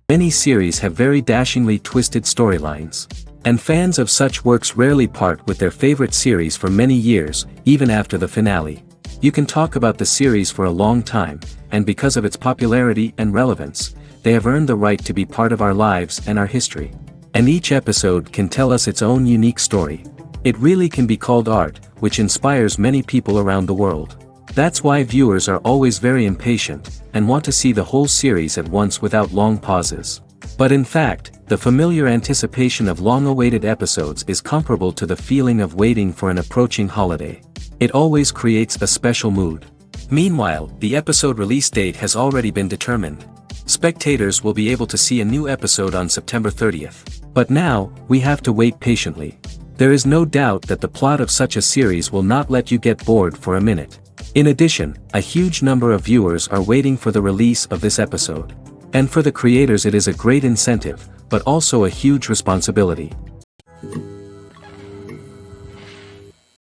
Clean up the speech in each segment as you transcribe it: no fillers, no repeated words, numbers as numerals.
Many series have very dashingly twisted storylines. And fans of such works rarely part with their favorite series for many years, even after the finale. You can talk about the series for a long time, and because of its popularity and relevance, they have earned the right to be part of our lives and our history. And each episode can tell us its own unique story. It really can be called art, which inspires many people around the world. That's why viewers are always very impatient, and want to see the whole series at once without long pauses. But in fact, the familiar anticipation of long-awaited episodes is comparable to the feeling of waiting for an approaching holiday. It always creates a special mood. Meanwhile, the episode release date has already been determined. Spectators will be able to see a new episode on September 30th. But now, we have to wait patiently. There is no doubt that the plot of such a series will not let you get bored for a minute. In addition, a huge number of viewers are waiting for the release of this episode. And for the creators it is a great incentive, but also a huge responsibility.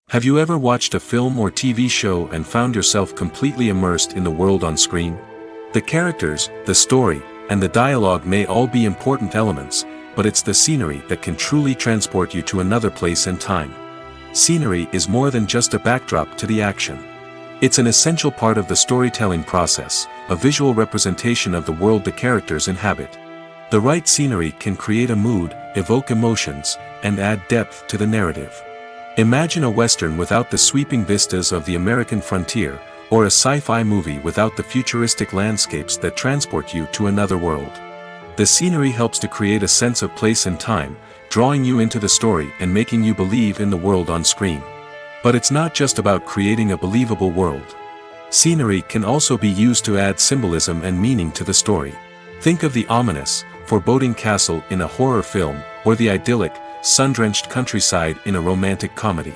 Have you ever watched a film or TV show and found yourself completely immersed in the world on screen? The characters, the story, and the dialogue may all be important elements, but it's the scenery that can truly transport you to another place and time. Scenery is more than just a backdrop to the action. It's an essential part of the storytelling process, a visual representation of the world the characters inhabit. The right scenery can create a mood, evoke emotions, and add depth to the narrative. Imagine a western without the sweeping vistas of the American frontier, or a sci-fi movie without the futuristic landscapes that transport you to another world. The scenery helps to create a sense of place and time, drawing you into the story and making you believe in the world on screen. But it's not just about creating a believable world. Scenery can also be used to add symbolism and meaning to the story. Think of the ominous, foreboding castle in a horror film, or the idyllic, sun-drenched countryside in a romantic comedy.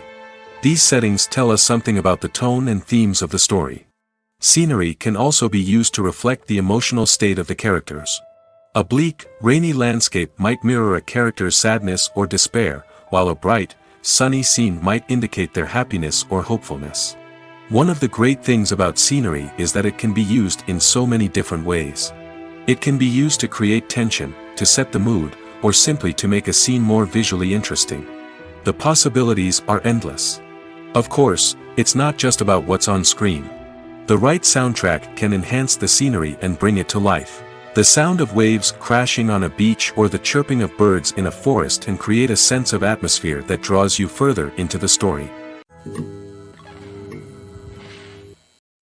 These settings tell us something about the tone and themes of the story. Scenery can also be used to reflect the emotional state of the characters. A bleak, rainy landscape might mirror a character's sadness or despair, while a bright, sunny scene might indicate their happiness or hopefulness. One of the great things about scenery is that it can be used in so many different ways. It can be used to create tension, to set the mood, or simply to make a scene more visually interesting. The possibilities are endless. Of course, it's not just about what's on screen. The right soundtrack can enhance the scenery and bring it to life. The sound of waves crashing on a beach or the chirping of birds in a forest can create a sense of atmosphere that draws you further into the story.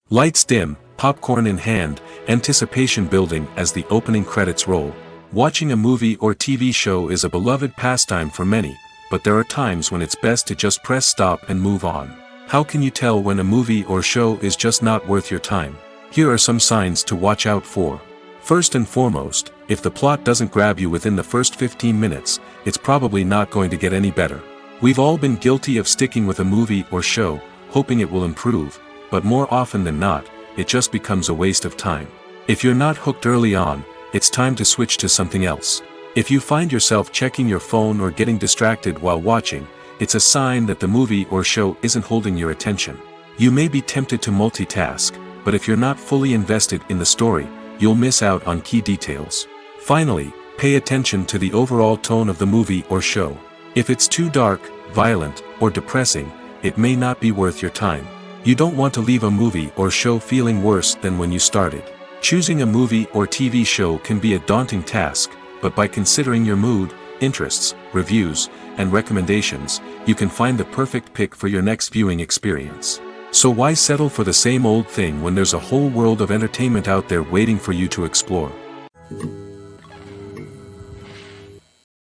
Lights dim, popcorn in hand, anticipation building as the opening credits roll. Watching a movie or TV show is a beloved pastime for many, but there are times when it's best to just press stop and move on. How can you tell when a movie or show is just not worth your time? Here are some signs to watch out for. First and foremost, if the plot doesn't grab you within the first 15 minutes, it's probably not going to get any better. We've all been guilty of sticking with a movie or show, hoping it will improve, but more often than not, it just becomes a waste of time. If you're not hooked early on, it's time to switch to something else. If you find yourself checking your phone or getting distracted while watching, it's a sign that the movie or show isn't holding your attention. You may be tempted to multitask, but if you're not fully invested in the story, you'll miss out on key details. Finally, pay attention to the overall tone of the movie or show. If it's too dark, violent, or depressing, it may not be worth your time. You don't want to leave a movie or show feeling worse than when you started. Choosing a movie or TV show can be a daunting task, but by considering your mood, interests, reviews, and recommendations, you can find the perfect pick for your next viewing experience. So why settle for the same old thing when there's a whole world of entertainment out there waiting for you to explore?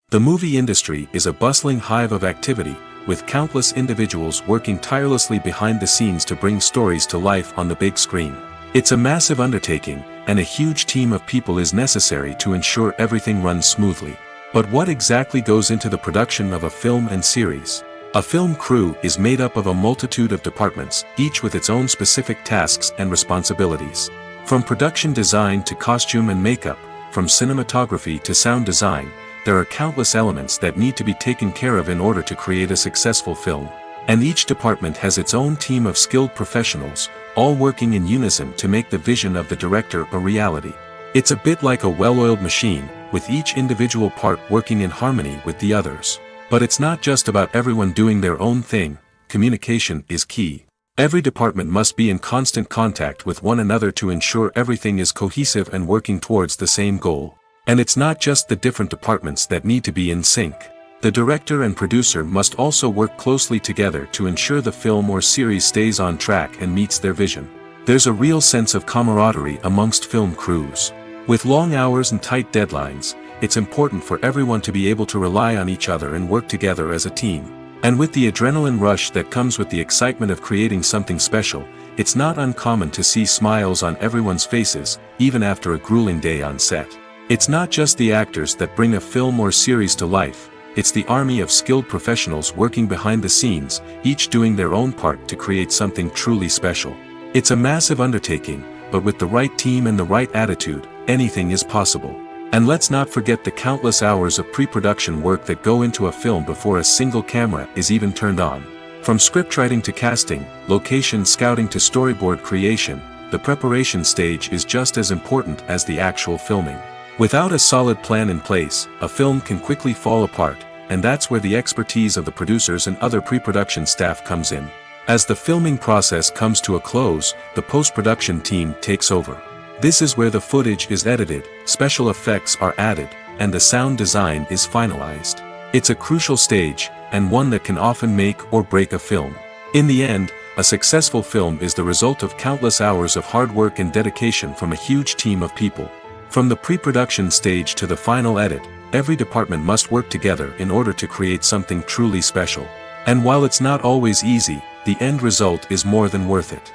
The movie industry is a bustling hive of activity, with countless individuals working tirelessly behind the scenes to bring stories to life on the big screen. It's a massive undertaking, and a huge team of people is necessary to ensure everything runs smoothly. But what exactly goes into the production of a film and series? A film crew is made up of a multitude of departments, each with its own specific tasks and responsibilities. From production design to costume and makeup, from cinematography to sound design, there are countless elements that need to be taken care of in order to create a successful film. And each department has its own team of skilled professionals, all working in unison to make the vision of the director a reality. It's a bit like a well-oiled machine, with each individual part working in harmony with the others. But it's not just about everyone doing their own thing, communication is key. Every department must be in constant contact with one another to ensure everything is cohesive and working towards the same goal. And it's not just the different departments that need to be in sync. The director and producer must also work closely together to ensure the film or series stays on track and meets their vision. There's a real sense of camaraderie amongst film crews. With long hours and tight deadlines, it's important for everyone to be able to rely on each other and work together as a team. And with the adrenaline rush that comes with the excitement of creating something special, it's not uncommon to see smiles on everyone's faces, even after a grueling day on set. It's not just the actors that bring a film or series to life, it's the army of skilled professionals working behind the scenes, each doing their own part to create something truly special. It's a massive undertaking, but with the right team and the right attitude, anything is possible. And let's not forget the countless hours of pre-production work that go into a film before a single camera is even turned on. From scriptwriting to casting, location scouting to storyboard creation, the preparation stage is just as important as the actual filming. Without a solid plan in place, a film can quickly fall apart, and that's where the expertise of the producers and other pre-production staff comes in. As the filming process comes to a close, the post-production team takes over. This is where the footage is edited, special effects are added, and the sound design is finalized. It's a crucial stage, and one that can often make or break a film. In the end, a successful film is the result of countless hours of hard work and dedication from a huge team of people. From the pre-production stage to the final edit, every department must work together in order to create something truly special. And while it's not always easy, the end result is more than worth it.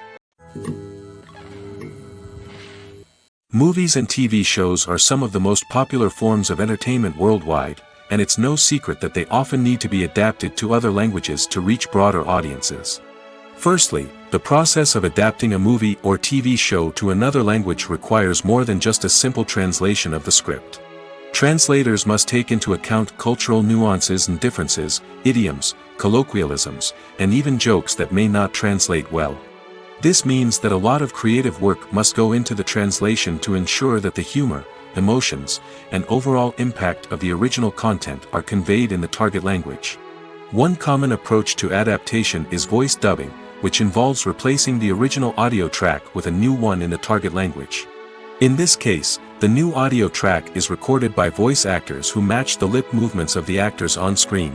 Movies and TV shows are some of the most popular forms of entertainment worldwide, and it's no secret that they often need to be adapted to other languages to reach broader audiences. Firstly, the process of adapting a movie or TV show to another language requires more than just a simple translation of the script. Translators must take into account cultural nuances and differences, idioms, colloquialisms, and even jokes that may not translate well. This means that a lot of creative work must go into the translation to ensure that the humor, emotions, and overall impact of the original content are conveyed in the target language. One common approach to adaptation is voice dubbing, which involves replacing the original audio track with a new one in the target language. In this case, the new audio track is recorded by voice actors who match the lip movements of the actors on screen.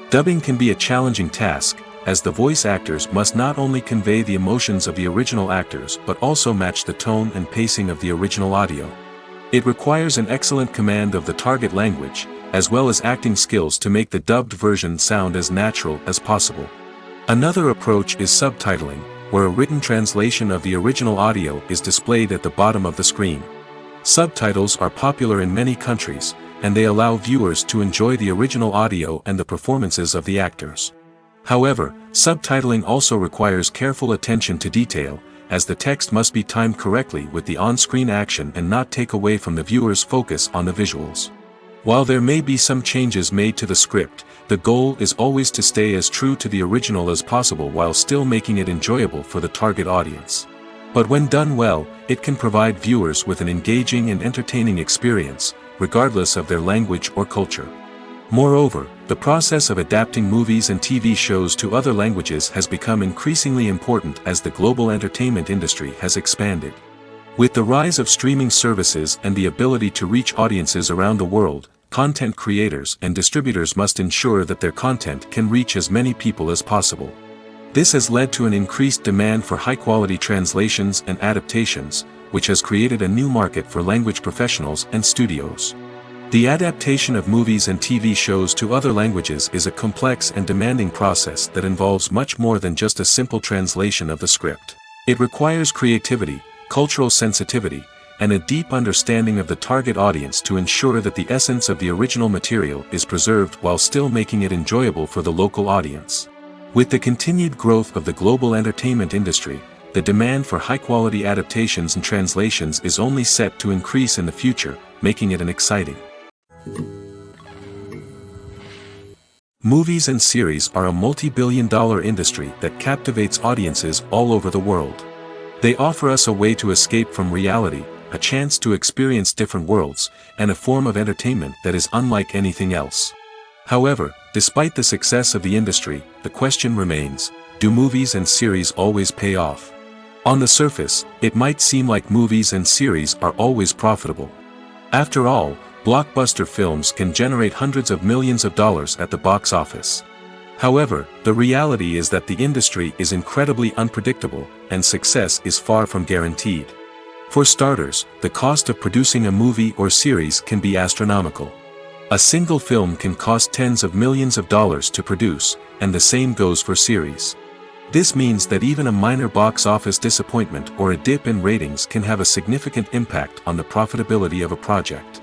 Dubbing can be a challenging task, as the voice actors must not only convey the emotions of the original actors but also match the tone and pacing of the original audio. It requires an excellent command of the target language, as well as acting skills to make the dubbed version sound as natural as possible. Another approach is subtitling, where a written translation of the original audio is displayed at the bottom of the screen. Subtitles are popular in many countries, and they allow viewers to enjoy the original audio and the performances of the actors. However, subtitling also requires careful attention to detail, as the text must be timed correctly with the on-screen action and not take away from the viewer's focus on the visuals. While there may be some changes made to the script, the goal is always to stay as true to the original as possible while still making it enjoyable for the target audience. But when done well, it can provide viewers with an engaging and entertaining experience, regardless of their language or culture. Moreover, the process of adapting movies and TV shows to other languages has become increasingly important as the global entertainment industry has expanded. With the rise of streaming services and the ability to reach audiences around the world, content creators and distributors must ensure that their content can reach as many people as possible. This has led to an increased demand for high-quality translations and adaptations, which has created a new market for language professionals and studios. The adaptation of movies and TV shows to other languages is a complex and demanding process that involves much more than just a simple translation of the script. It requires creativity, cultural sensitivity, and a deep understanding of the target audience to ensure that the essence of the original material is preserved while still making it enjoyable for the local audience. With the continued growth of the global entertainment industry, the demand for high-quality adaptations and translations is only set to increase in the future, making it an exciting. Movies and series are a multi-billion-dollar industry that captivates audiences all over the world. They offer us a way to escape from reality, a chance to experience different worlds, and a form of entertainment that is unlike anything else. However, despite the success of the industry, the question remains, do movies and series always pay off? On the surface, it might seem like movies and series are always profitable. After all, blockbuster films can generate hundreds of millions of dollars at the box office. However, the reality is that the industry is incredibly unpredictable, and success is far from guaranteed. For starters, the cost of producing a movie or series can be astronomical. A single film can cost tens of millions of dollars to produce, and the same goes for series. This means that even a minor box office disappointment or a dip in ratings can have a significant impact on the profitability of a project.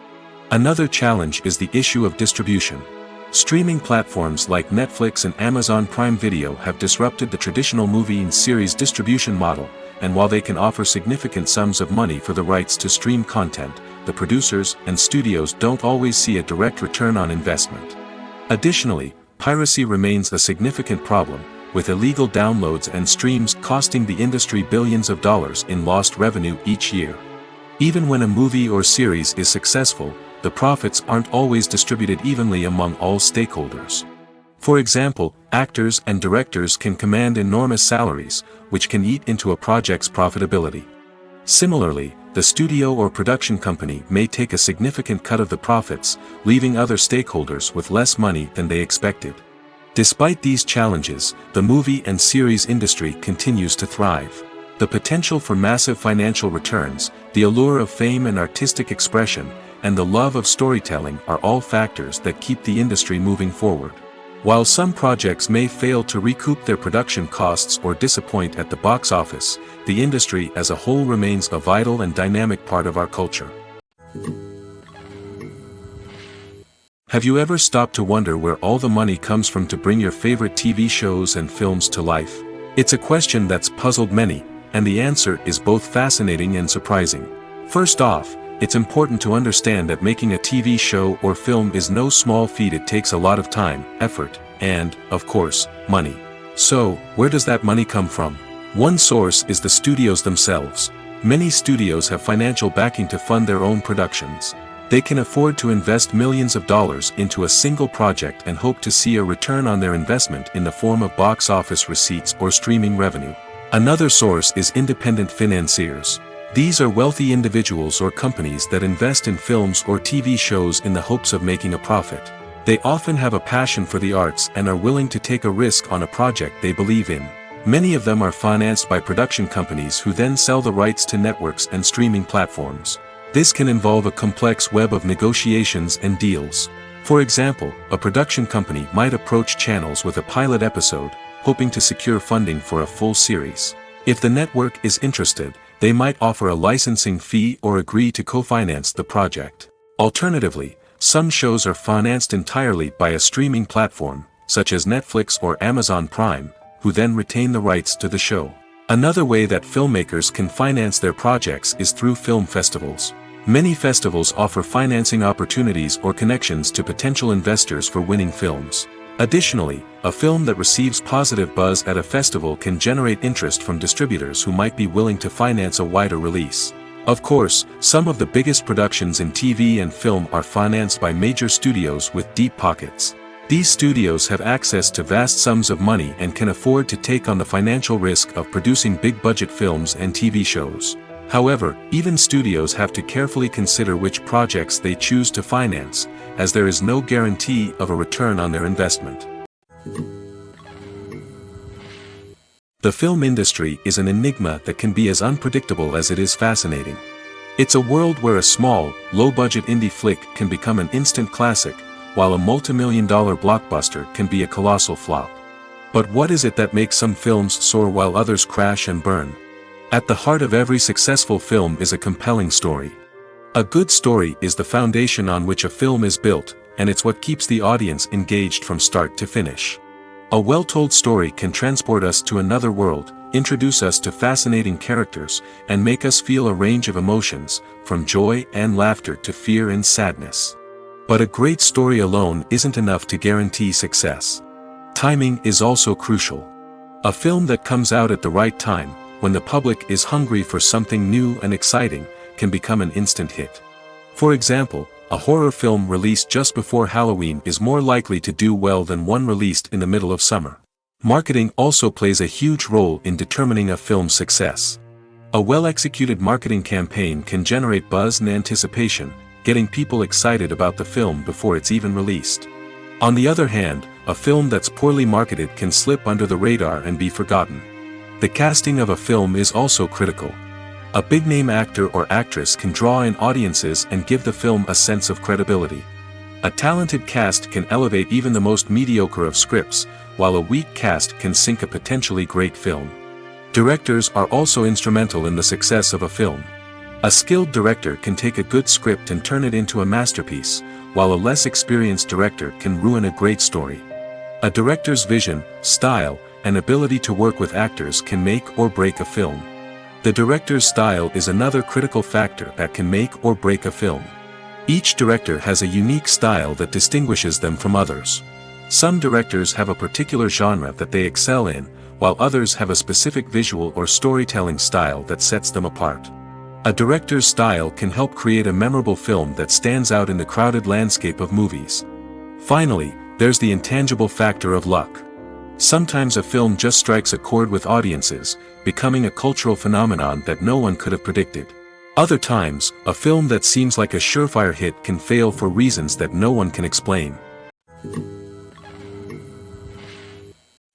Another challenge is the issue of distribution. Streaming platforms like Netflix and Amazon Prime Video have disrupted the traditional movie and series distribution model, and while they can offer significant sums of money for the rights to stream content, the producers and studios don't always see a direct return on investment. Additionally, piracy remains a significant problem, with illegal downloads and streams costing the industry billions of dollars in lost revenue each year. Even when a movie or series is successful, the profits aren't always distributed evenly among all stakeholders. For example, actors and directors can command enormous salaries, which can eat into a project's profitability. Similarly, the studio or production company may take a significant cut of the profits, leaving other stakeholders with less money than they expected. Despite these challenges, the movie and series industry continues to thrive. The potential for massive financial returns, the allure of fame and artistic expression, and the love of storytelling are all factors that keep the industry moving forward. While some projects may fail to recoup their production costs or disappoint at the box office, the industry as a whole remains a vital and dynamic part of our culture. Have you ever stopped to wonder where all the money comes from to bring your favorite TV shows and films to life? It's a question that's puzzled many, and the answer is both fascinating and surprising. First off, it's important to understand that making a TV show or film is no small feat. It takes a lot of time, effort, and, of course, money. So, where does that money come from? One source is the studios themselves. Many studios have financial backing to fund their own productions. They can afford to invest millions of dollars into a single project and hope to see a return on their investment in the form of box office receipts or streaming revenue. Another source is independent financiers. These are wealthy individuals or companies that invest in films or TV shows in the hopes of making a profit. They often have a passion for the arts and are willing to take a risk on a project they believe in. Many of them are financed by production companies who then sell the rights to networks and streaming platforms. This can involve a complex web of negotiations and deals. For example, a production company might approach channels with a pilot episode, hoping to secure funding for a full series. If the network is interested, they might offer a licensing fee or agree to co-finance the project. Alternatively, some shows are financed entirely by a streaming platform, such as Netflix or Amazon Prime, who then retain the rights to the show. Another way that filmmakers can finance their projects is through film festivals. Many festivals offer financing opportunities or connections to potential investors for winning films. Additionally, a film that receives positive buzz at a festival can generate interest from distributors who might be willing to finance a wider release. Of course, some of the biggest productions in TV and film are financed by major studios with deep pockets. These studios have access to vast sums of money and can afford to take on the financial risk of producing big-budget films and TV shows. However, even studios have to carefully consider which projects they choose to finance, as there is no guarantee of a return on their investment. The film industry is an enigma that can be as unpredictable as it is fascinating. It's a world where a small, low-budget indie flick can become an instant classic, while a multi-million-dollar blockbuster can be a colossal flop. But what is it that makes some films soar while others crash and burn? At the heart of every successful film is a compelling story. A good story is the foundation on which a film is built, and it's what keeps the audience engaged from start to finish. A well-told story can transport us to another world, introduce us to fascinating characters, and make us feel a range of emotions, from joy and laughter to fear and sadness. But a great story alone isn't enough to guarantee success. Timing is also crucial. A film that comes out at the right time, when the public is hungry for something new and exciting, can become an instant hit. For example, a horror film released just before Halloween is more likely to do well than one released in the middle of summer. Marketing also plays a huge role in determining a film's success. A well-executed marketing campaign can generate buzz and anticipation, getting people excited about the film before it's even released. On the other hand, a film that's poorly marketed can slip under the radar and be forgotten. The casting of a film is also critical. A big-name actor or actress can draw in audiences and give the film a sense of credibility. A talented cast can elevate even the most mediocre of scripts, while a weak cast can sink a potentially great film. Directors are also instrumental in the success of a film. A skilled director can take a good script and turn it into a masterpiece, while a less experienced director can ruin a great story. A director's vision, style, and ability to work with actors can make or break a film. The director's style is another critical factor that can make or break a film. Each director has a unique style that distinguishes them from others. Some directors have a particular genre that they excel in, while others have a specific visual or storytelling style that sets them apart. A director's style can help create a memorable film that stands out in the crowded landscape of movies. Finally, there's the intangible factor of luck. Sometimes a film just strikes a chord with audiences, becoming a cultural phenomenon that no one could have predicted. Other times, a film that seems like a surefire hit can fail for reasons that no one can explain.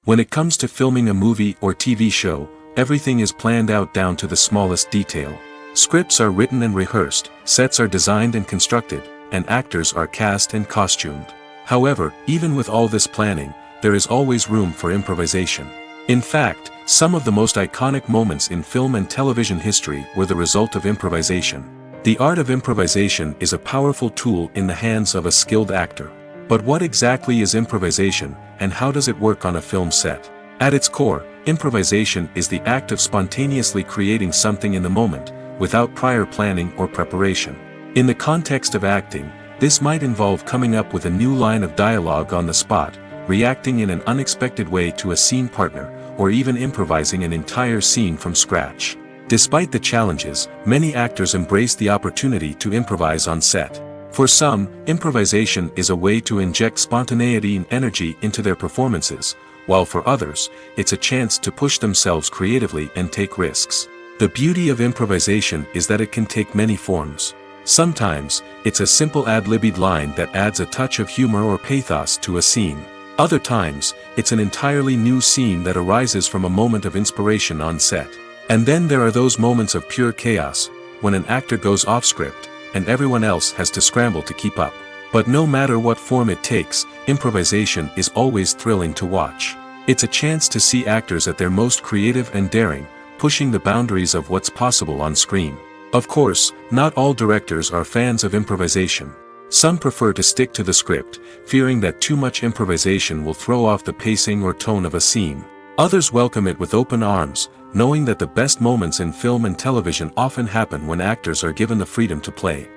When it comes to filming a movie or TV show, everything is planned out down to the smallest detail. Scripts are written and rehearsed, sets are designed and constructed, and actors are cast and costumed. However, even with all this planning, there is always room for improvisation. In fact, some of the most iconic moments in film and television history were the result of improvisation. The art of improvisation is a powerful tool in the hands of a skilled actor. But what exactly is improvisation, and how does it work on a film set? At its core, improvisation is the act of spontaneously creating something in the moment, without prior planning or preparation. In the context of acting, this might involve coming up with a new line of dialogue on the spot, reacting in an unexpected way to a scene partner, or even improvising an entire scene from scratch. Despite the challenges, many actors embrace the opportunity to improvise on set. For some, improvisation is a way to inject spontaneity and energy into their performances, while for others, it's a chance to push themselves creatively and take risks. The beauty of improvisation is that it can take many forms. Sometimes, it's a simple ad-libbed line that adds a touch of humor or pathos to a scene. Other times, it's an entirely new scene that arises from a moment of inspiration on set. And then there are those moments of pure chaos, when an actor goes off script, and everyone else has to scramble to keep up. But no matter what form it takes, improvisation is always thrilling to watch. It's a chance to see actors at their most creative and daring, pushing the boundaries of what's possible on screen. Of course, not all directors are fans of improvisation. Some prefer to stick to the script, fearing that too much improvisation will throw off the pacing or tone of a scene. Others welcome it with open arms, knowing that the best moments in film and television often happen when actors are given the freedom to play.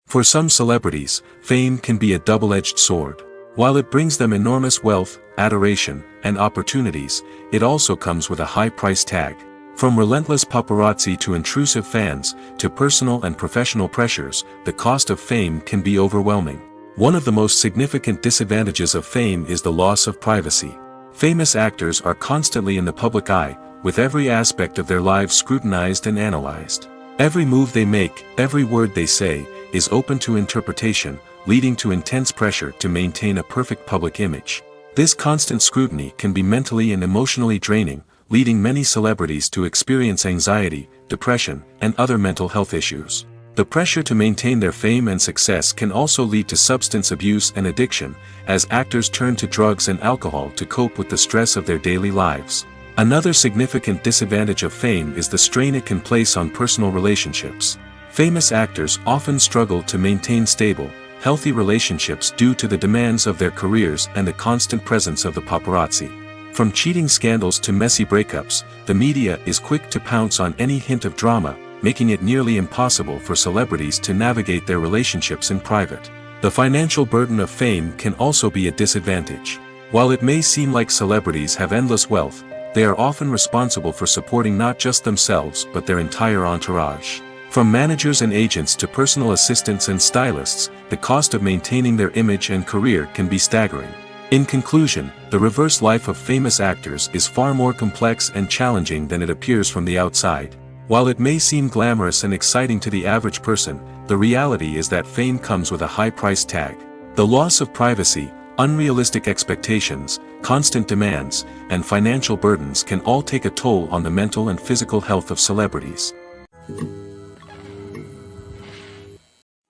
For some celebrities, fame can be a double-edged sword. While it brings them enormous wealth, adoration, and opportunities, it also comes with a high price tag. From relentless paparazzi to intrusive fans, to personal and professional pressures, the cost of fame can be overwhelming. One of the most significant disadvantages of fame is the loss of privacy. Famous actors are constantly in the public eye, with every aspect of their lives scrutinized and analyzed. Every move they make, every word they say, is open to interpretation, leading to intense pressure to maintain a perfect public image. This constant scrutiny can be mentally and emotionally draining, leading many celebrities to experience anxiety, depression, and other mental health issues. The pressure to maintain their fame and success can also lead to substance abuse and addiction, as actors turn to drugs and alcohol to cope with the stress of their daily lives. Another significant disadvantage of fame is the strain it can place on personal relationships. Famous actors often struggle to maintain stable, healthy relationships due to the demands of their careers and the constant presence of the paparazzi. From cheating scandals to messy breakups, the media is quick to pounce on any hint of drama, making it nearly impossible for celebrities to navigate their relationships in private. The financial burden of fame can also be a disadvantage. While it may seem like celebrities have endless wealth, they are often responsible for supporting not just themselves but their entire entourage. From managers and agents to personal assistants and stylists, the cost of maintaining their image and career can be staggering. In conclusion, the reverse life of famous actors is far more complex and challenging than it appears from the outside. While it may seem glamorous and exciting to the average person, the reality is that fame comes with a high price tag. The loss of privacy, unrealistic expectations, constant demands, and financial burdens can all take a toll on the mental and physical health of celebrities.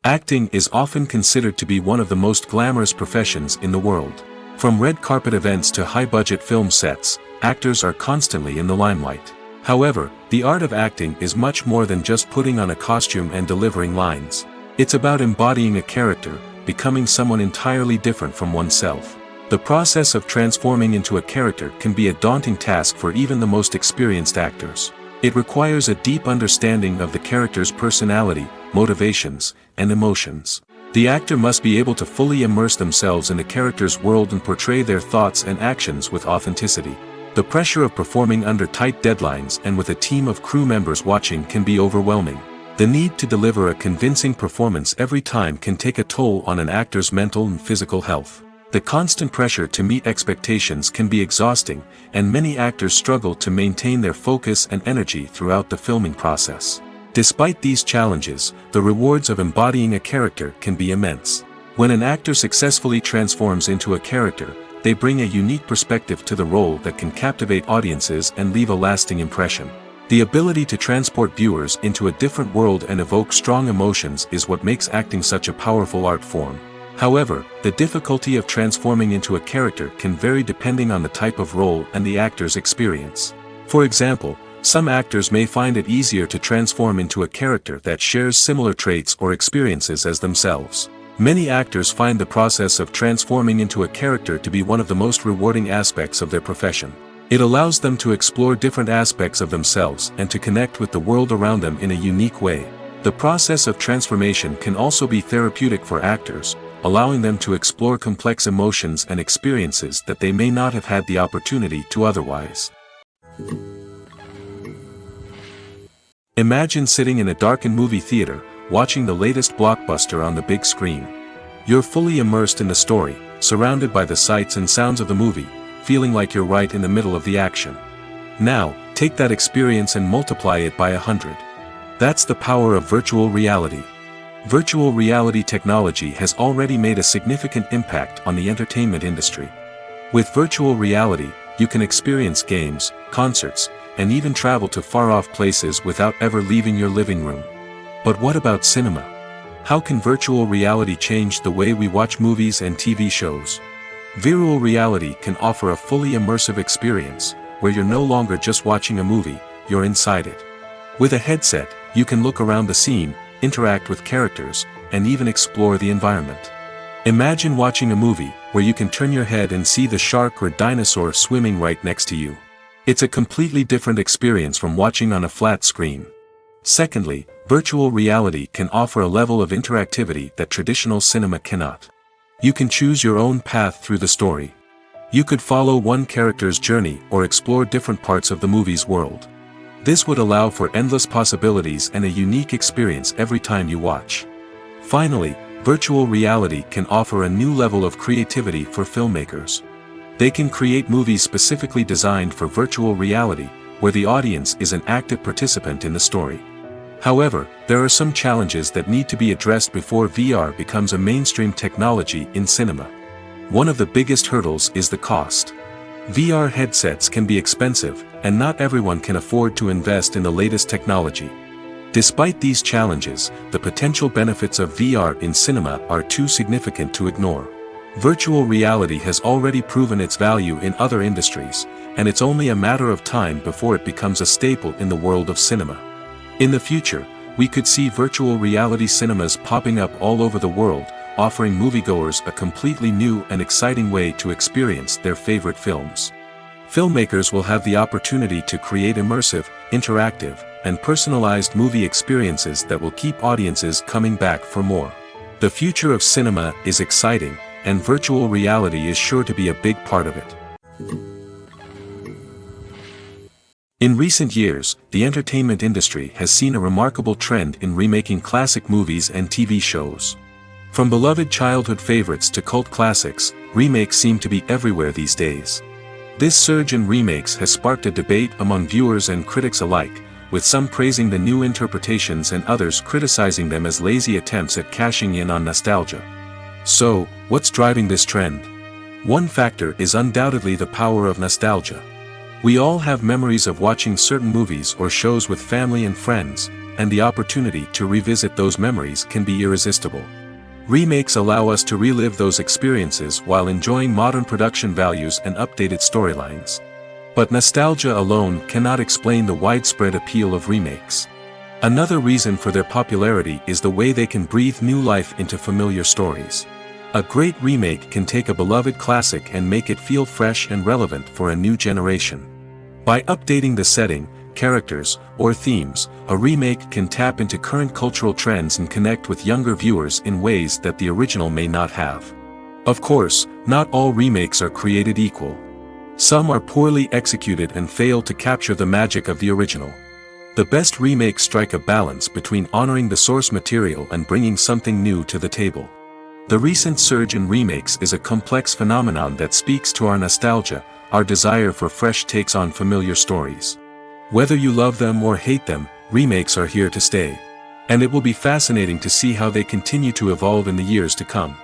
Acting is often considered to be one of the most glamorous professions in the world. From red carpet events to high-budget film sets, actors are constantly in the limelight. However, the art of acting is much more than just putting on a costume and delivering lines. It's about embodying a character, becoming someone entirely different from oneself. The process of transforming into a character can be a daunting task for even the most experienced actors. It requires a deep understanding of the character's personality, motivations, and emotions. The actor must be able to fully immerse themselves in the character's world and portray their thoughts and actions with authenticity. The pressure of performing under tight deadlines and with a team of crew members watching can be overwhelming. The need to deliver a convincing performance every time can take a toll on an actor's mental and physical health. The constant pressure to meet expectations can be exhausting, and many actors struggle to maintain their focus and energy throughout the filming process. Despite these challenges, the rewards of embodying a character can be immense. When an actor successfully transforms into a character, they bring a unique perspective to the role that can captivate audiences and leave a lasting impression. The ability to transport viewers into a different world and evoke strong emotions is what makes acting such a powerful art form. However, the difficulty of transforming into a character can vary depending on the type of role and the actor's experience. For example, some actors may find it easier to transform into a character that shares similar traits or experiences as themselves. Many actors find the process of transforming into a character to be one of the most rewarding aspects of their profession. It allows them to explore different aspects of themselves and to connect with the world around them in a unique way. The process of transformation can also be therapeutic for actors, allowing them to explore complex emotions and experiences that they may not have had the opportunity to otherwise. Imagine sitting in a darkened movie theater, watching the latest blockbuster on the big screen. You're fully immersed in the story, surrounded by the sights and sounds of the movie, feeling like you're right in the middle of the action. Now, take that experience and multiply it by 100. That's the power of virtual reality. Virtual reality technology has already made a significant impact on the entertainment industry. With virtual reality, you can experience games, concerts, and even travel to far-off places without ever leaving your living room. But what about cinema? How can virtual reality change the way we watch movies and TV shows? Virtual reality can offer a fully immersive experience, where you're no longer just watching a movie, you're inside it. With a headset, you can look around the scene, interact with characters, and even explore the environment. Imagine watching a movie, where you can turn your head and see the shark or dinosaur swimming right next to you. It's a completely different experience from watching on a flat screen. Secondly, virtual reality can offer a level of interactivity that traditional cinema cannot. You can choose your own path through the story. You could follow one character's journey or explore different parts of the movie's world. This would allow for endless possibilities and a unique experience every time you watch. Finally, virtual reality can offer a new level of creativity for filmmakers. They can create movies specifically designed for virtual reality, where the audience is an active participant in the story. However, there are some challenges that need to be addressed before VR becomes a mainstream technology in cinema. One of the biggest hurdles is the cost. VR headsets can be expensive, and not everyone can afford to invest in the latest technology. Despite these challenges, the potential benefits of VR in cinema are too significant to ignore. Virtual reality has already proven its value in other industries, and it's only a matter of time before it becomes a staple in the world of cinema. In the future, we could see virtual reality cinemas popping up all over the world, offering moviegoers a completely new and exciting way to experience their favorite films. Filmmakers will have the opportunity to create immersive, interactive, and personalized movie experiences that will keep audiences coming back for more. The future of cinema is exciting, and virtual reality is sure to be a big part of it. In recent years, the entertainment industry has seen a remarkable trend in remaking classic movies and TV shows. From beloved childhood favorites to cult classics, remakes seem to be everywhere these days. This surge in remakes has sparked a debate among viewers and critics alike, with some praising the new interpretations and others criticizing them as lazy attempts at cashing in on nostalgia. So, what's driving this trend? One factor is undoubtedly the power of nostalgia. We all have memories of watching certain movies or shows with family and friends, and the opportunity to revisit those memories can be irresistible. Remakes allow us to relive those experiences while enjoying modern production values and updated storylines. But nostalgia alone cannot explain the widespread appeal of remakes. Another reason for their popularity is the way they can breathe new life into familiar stories. A great remake can take a beloved classic and make it feel fresh and relevant for a new generation. By updating the setting, characters, or themes, a remake can tap into current cultural trends and connect with younger viewers in ways that the original may not have. Of course, not all remakes are created equal. Some are poorly executed and fail to capture the magic of the original. The best remakes strike a balance between honoring the source material and bringing something new to the table. The recent surge in remakes is a complex phenomenon that speaks to our nostalgia, our desire for fresh takes on familiar stories. Whether you love them or hate them, remakes are here to stay. And it will be fascinating to see how they continue to evolve in the years to come.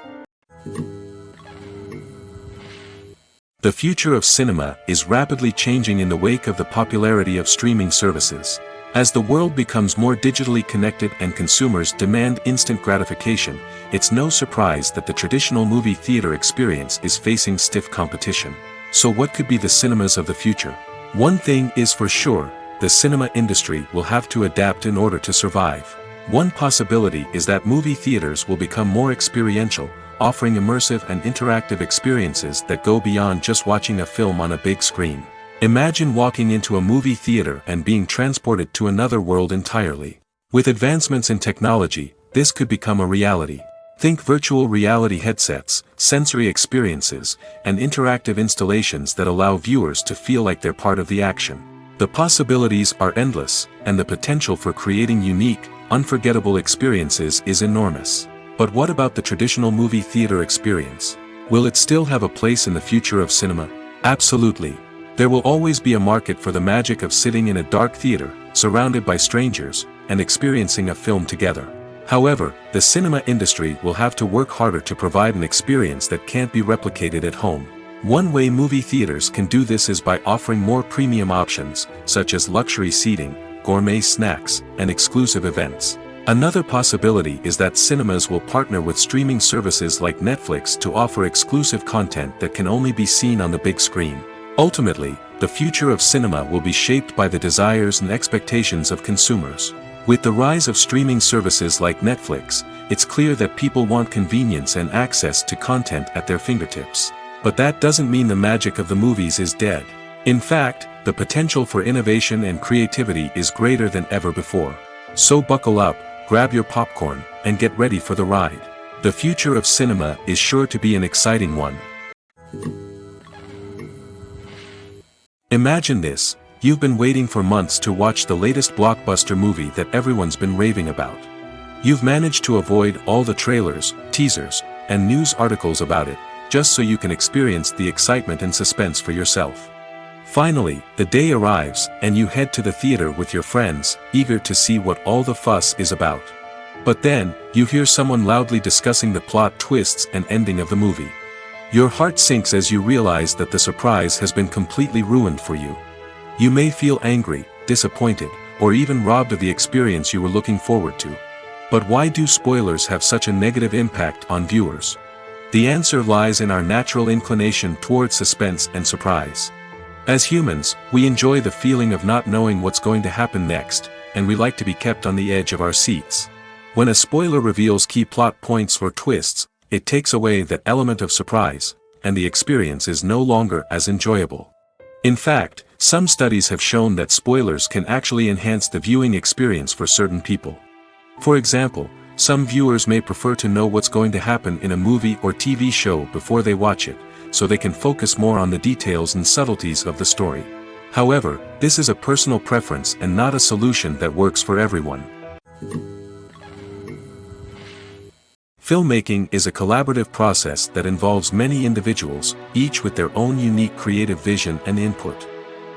The future of cinema is rapidly changing in the wake of the popularity of streaming services. As the world becomes more digitally connected and consumers demand instant gratification, it's no surprise that the traditional movie theater experience is facing stiff competition. So what could be the cinemas of the future? One thing is for sure, the cinema industry will have to adapt in order to survive. One possibility is that movie theaters will become more experiential, offering immersive and interactive experiences that go beyond just watching a film on a big screen. Imagine walking into a movie theater and being transported to another world entirely. With advancements in technology, this could become a reality. Think virtual reality headsets, sensory experiences, and interactive installations that allow viewers to feel like they're part of the action. The possibilities are endless, and the potential for creating unique, unforgettable experiences is enormous. But what about the traditional movie theater experience? Will it still have a place in the future of cinema? Absolutely. There will always be a market for the magic of sitting in a dark theater, surrounded by strangers, and experiencing a film together. However, the cinema industry will have to work harder to provide an experience that can't be replicated at home. One way movie theaters can do this is by offering more premium options, such as luxury seating, gourmet snacks, and exclusive events. Another possibility is that cinemas will partner with streaming services like Netflix to offer exclusive content that can only be seen on the big screen. Ultimately, the future of cinema will be shaped by the desires and expectations of consumers. With the rise of streaming services like Netflix, it's clear that people want convenience and access to content at their fingertips. But that doesn't mean the magic of the movies is dead. In fact, the potential for innovation and creativity is greater than ever before. So buckle up, grab your popcorn, and get ready for the ride. The future of cinema is sure to be an exciting one. Imagine this, you've been waiting for months to watch the latest blockbuster movie that everyone's been raving about. You've managed to avoid all the trailers, teasers, and news articles about it, just so you can experience the excitement and suspense for yourself. Finally, the day arrives, and you head to the theater with your friends, eager to see what all the fuss is about. But then, you hear someone loudly discussing the plot twists and ending of the movie. Your heart sinks as you realize that the surprise has been completely ruined for you. You may feel angry, disappointed, or even robbed of the experience you were looking forward to. But why do spoilers have such a negative impact on viewers? The answer lies in our natural inclination towards suspense and surprise. As humans, we enjoy the feeling of not knowing what's going to happen next, and we like to be kept on the edge of our seats. When a spoiler reveals key plot points or twists, it takes away that element of surprise, and the experience is no longer as enjoyable. In fact, some studies have shown that spoilers can actually enhance the viewing experience for certain people. For example, some viewers may prefer to know what's going to happen in a movie or TV show before they watch it, so they can focus more on the details and subtleties of the story. However, this is a personal preference and not a solution that works for everyone. Filmmaking is a collaborative process that involves many individuals, each with their own unique creative vision and input.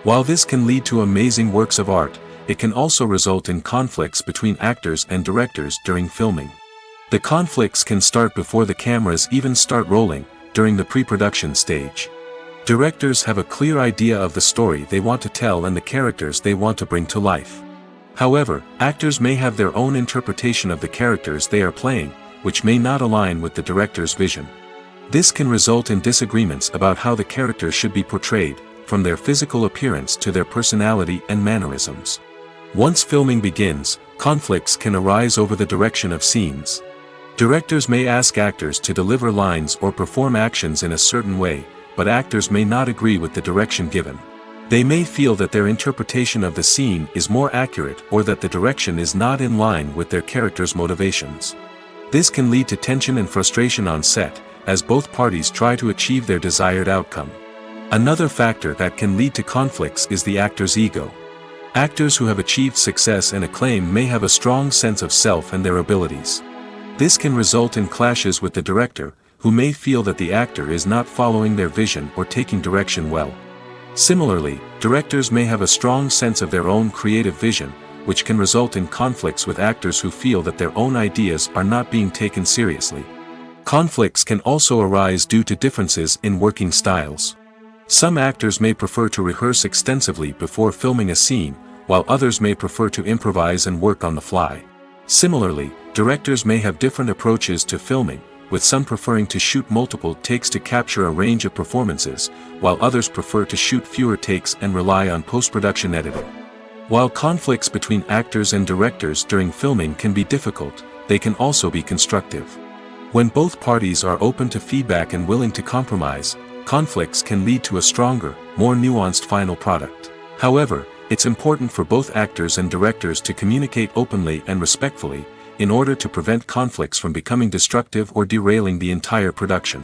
While this can lead to amazing works of art, it can also result in conflicts between actors and directors during filming. The conflicts can start before the cameras even start rolling, during the pre-production stage. Directors have a clear idea of the story they want to tell and the characters they want to bring to life. However, actors may have their own interpretation of the characters they are playing, which may not align with the director's vision. This can result in disagreements about how the character should be portrayed, from their physical appearance to their personality and mannerisms. Once filming begins, conflicts can arise over the direction of scenes. Directors may ask actors to deliver lines or perform actions in a certain way, but actors may not agree with the direction given. They may feel that their interpretation of the scene is more accurate or that the direction is not in line with their character's motivations. This can lead to tension and frustration on set, as both parties try to achieve their desired outcome. Another factor that can lead to conflicts is the actor's ego. Actors who have achieved success and acclaim may have a strong sense of self and their abilities. This can result in clashes with the director, who may feel that the actor is not following their vision or taking direction well. Similarly, directors may have a strong sense of their own creative vision, which can result in conflicts with actors who feel that their own ideas are not being taken seriously. Conflicts can also arise due to differences in working styles. Some actors may prefer to rehearse extensively before filming a scene, while others may prefer to improvise and work on the fly. Similarly, directors may have different approaches to filming, with some preferring to shoot multiple takes to capture a range of performances, while others prefer to shoot fewer takes and rely on post-production editing. While conflicts between actors and directors during filming can be difficult, they can also be constructive. When both parties are open to feedback and willing to compromise, conflicts can lead to a stronger, more nuanced final product. However, it's important for both actors and directors to communicate openly and respectfully, in order to prevent conflicts from becoming destructive or derailing the entire production.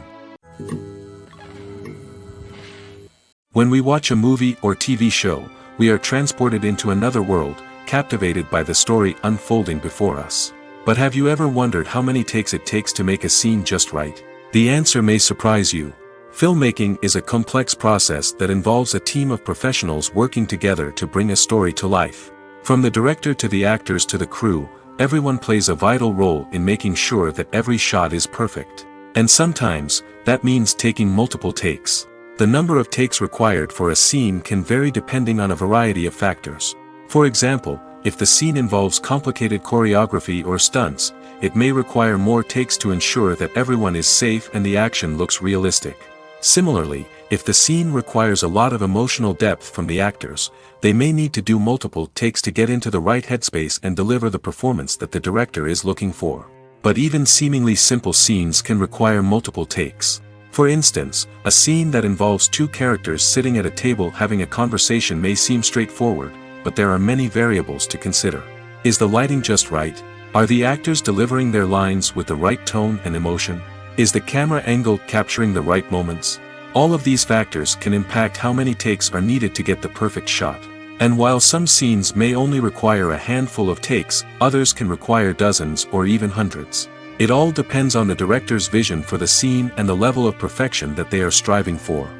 When we watch a movie or TV show, we are transported into another world, captivated by the story unfolding before us. But have you ever wondered how many takes it takes to make a scene just right? The answer may surprise you. Filmmaking is a complex process that involves a team of professionals working together to bring a story to life. From the director to the actors to the crew, everyone plays a vital role in making sure that every shot is perfect. And sometimes, that means taking multiple takes. The number of takes required for a scene can vary depending on a variety of factors. For example, if the scene involves complicated choreography or stunts, it may require more takes to ensure that everyone is safe and the action looks realistic. Similarly, if the scene requires a lot of emotional depth from the actors, they may need to do multiple takes to get into the right headspace and deliver the performance that the director is looking for. But even seemingly simple scenes can require multiple takes. For instance, a scene that involves two characters sitting at a table having a conversation may seem straightforward, but there are many variables to consider. Is the lighting just right? Are the actors delivering their lines with the right tone and emotion? Is the camera angle capturing the right moments? All of these factors can impact how many takes are needed to get the perfect shot. And while some scenes may only require a handful of takes, others can require dozens or even hundreds. It all depends on the director's vision for the scene and the level of perfection that they are striving for.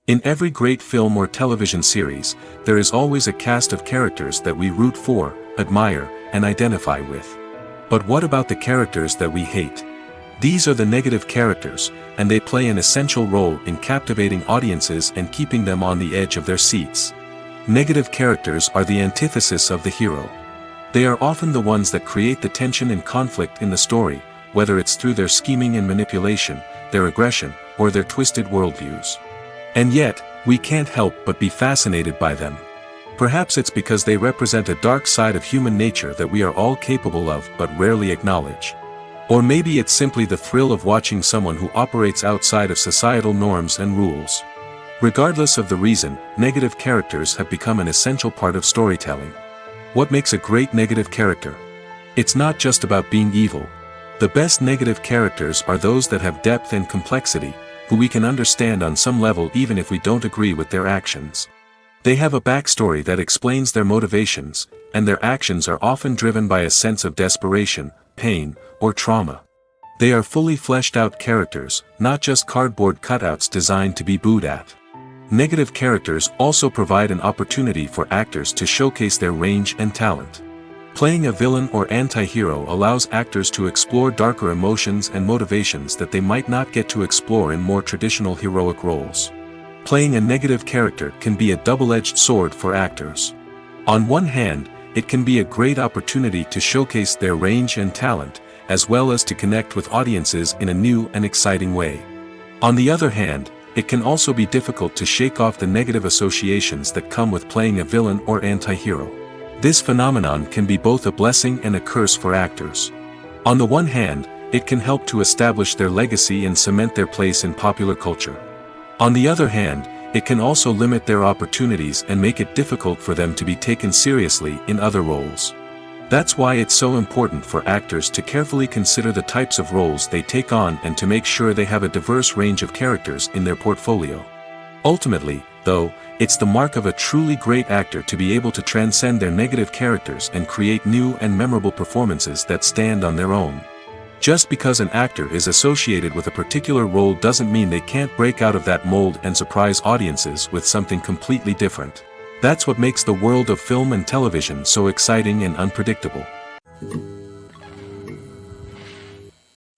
In every great film or television series, there is always a cast of characters that we root for, admire, and identify with. But what about the characters that we hate? These are the negative characters, and they play an essential role in captivating audiences and keeping them on the edge of their seats. Negative characters are the antithesis of the hero. They are often the ones that create the tension and conflict in the story, whether it's through their scheming and manipulation, their aggression, or their twisted worldviews. And yet, we can't help but be fascinated by them. Perhaps it's because they represent a dark side of human nature that we are all capable of but rarely acknowledge. Or maybe it's simply the thrill of watching someone who operates outside of societal norms and rules. Regardless of the reason, negative characters have become an essential part of storytelling. What makes a great negative character? It's not just about being evil. The best negative characters are those that have depth and complexity, who we can understand on some level even if we don't agree with their actions. They have a backstory that explains their motivations, and their actions are often driven by a sense of desperation, pain, or trauma. They are fully fleshed out characters, not just cardboard cutouts designed to be booed at. Negative characters also provide an opportunity for actors to showcase their range and talent. Playing a villain or anti-hero allows actors to explore darker emotions and motivations that they might not get to explore in more traditional heroic roles. Playing a negative character can be a double-edged sword for actors. On one hand, it can be a great opportunity to showcase their range and talent, as well as to connect with audiences in a new and exciting way. On the other hand, it can also be difficult to shake off the negative associations that come with playing a villain or anti-hero. This phenomenon can be both a blessing and a curse for actors. On the one hand, it can help to establish their legacy and cement their place in popular culture. On the other hand, it can also limit their opportunities and make it difficult for them to be taken seriously in other roles. That's why it's so important for actors to carefully consider the types of roles they take on and to make sure they have a diverse range of characters in their portfolio. Ultimately, though, it's the mark of a truly great actor to be able to transcend their negative characters and create new and memorable performances that stand on their own. Just because an actor is associated with a particular role doesn't mean they can't break out of that mold and surprise audiences with something completely different. That's what makes the world of film and television so exciting and unpredictable.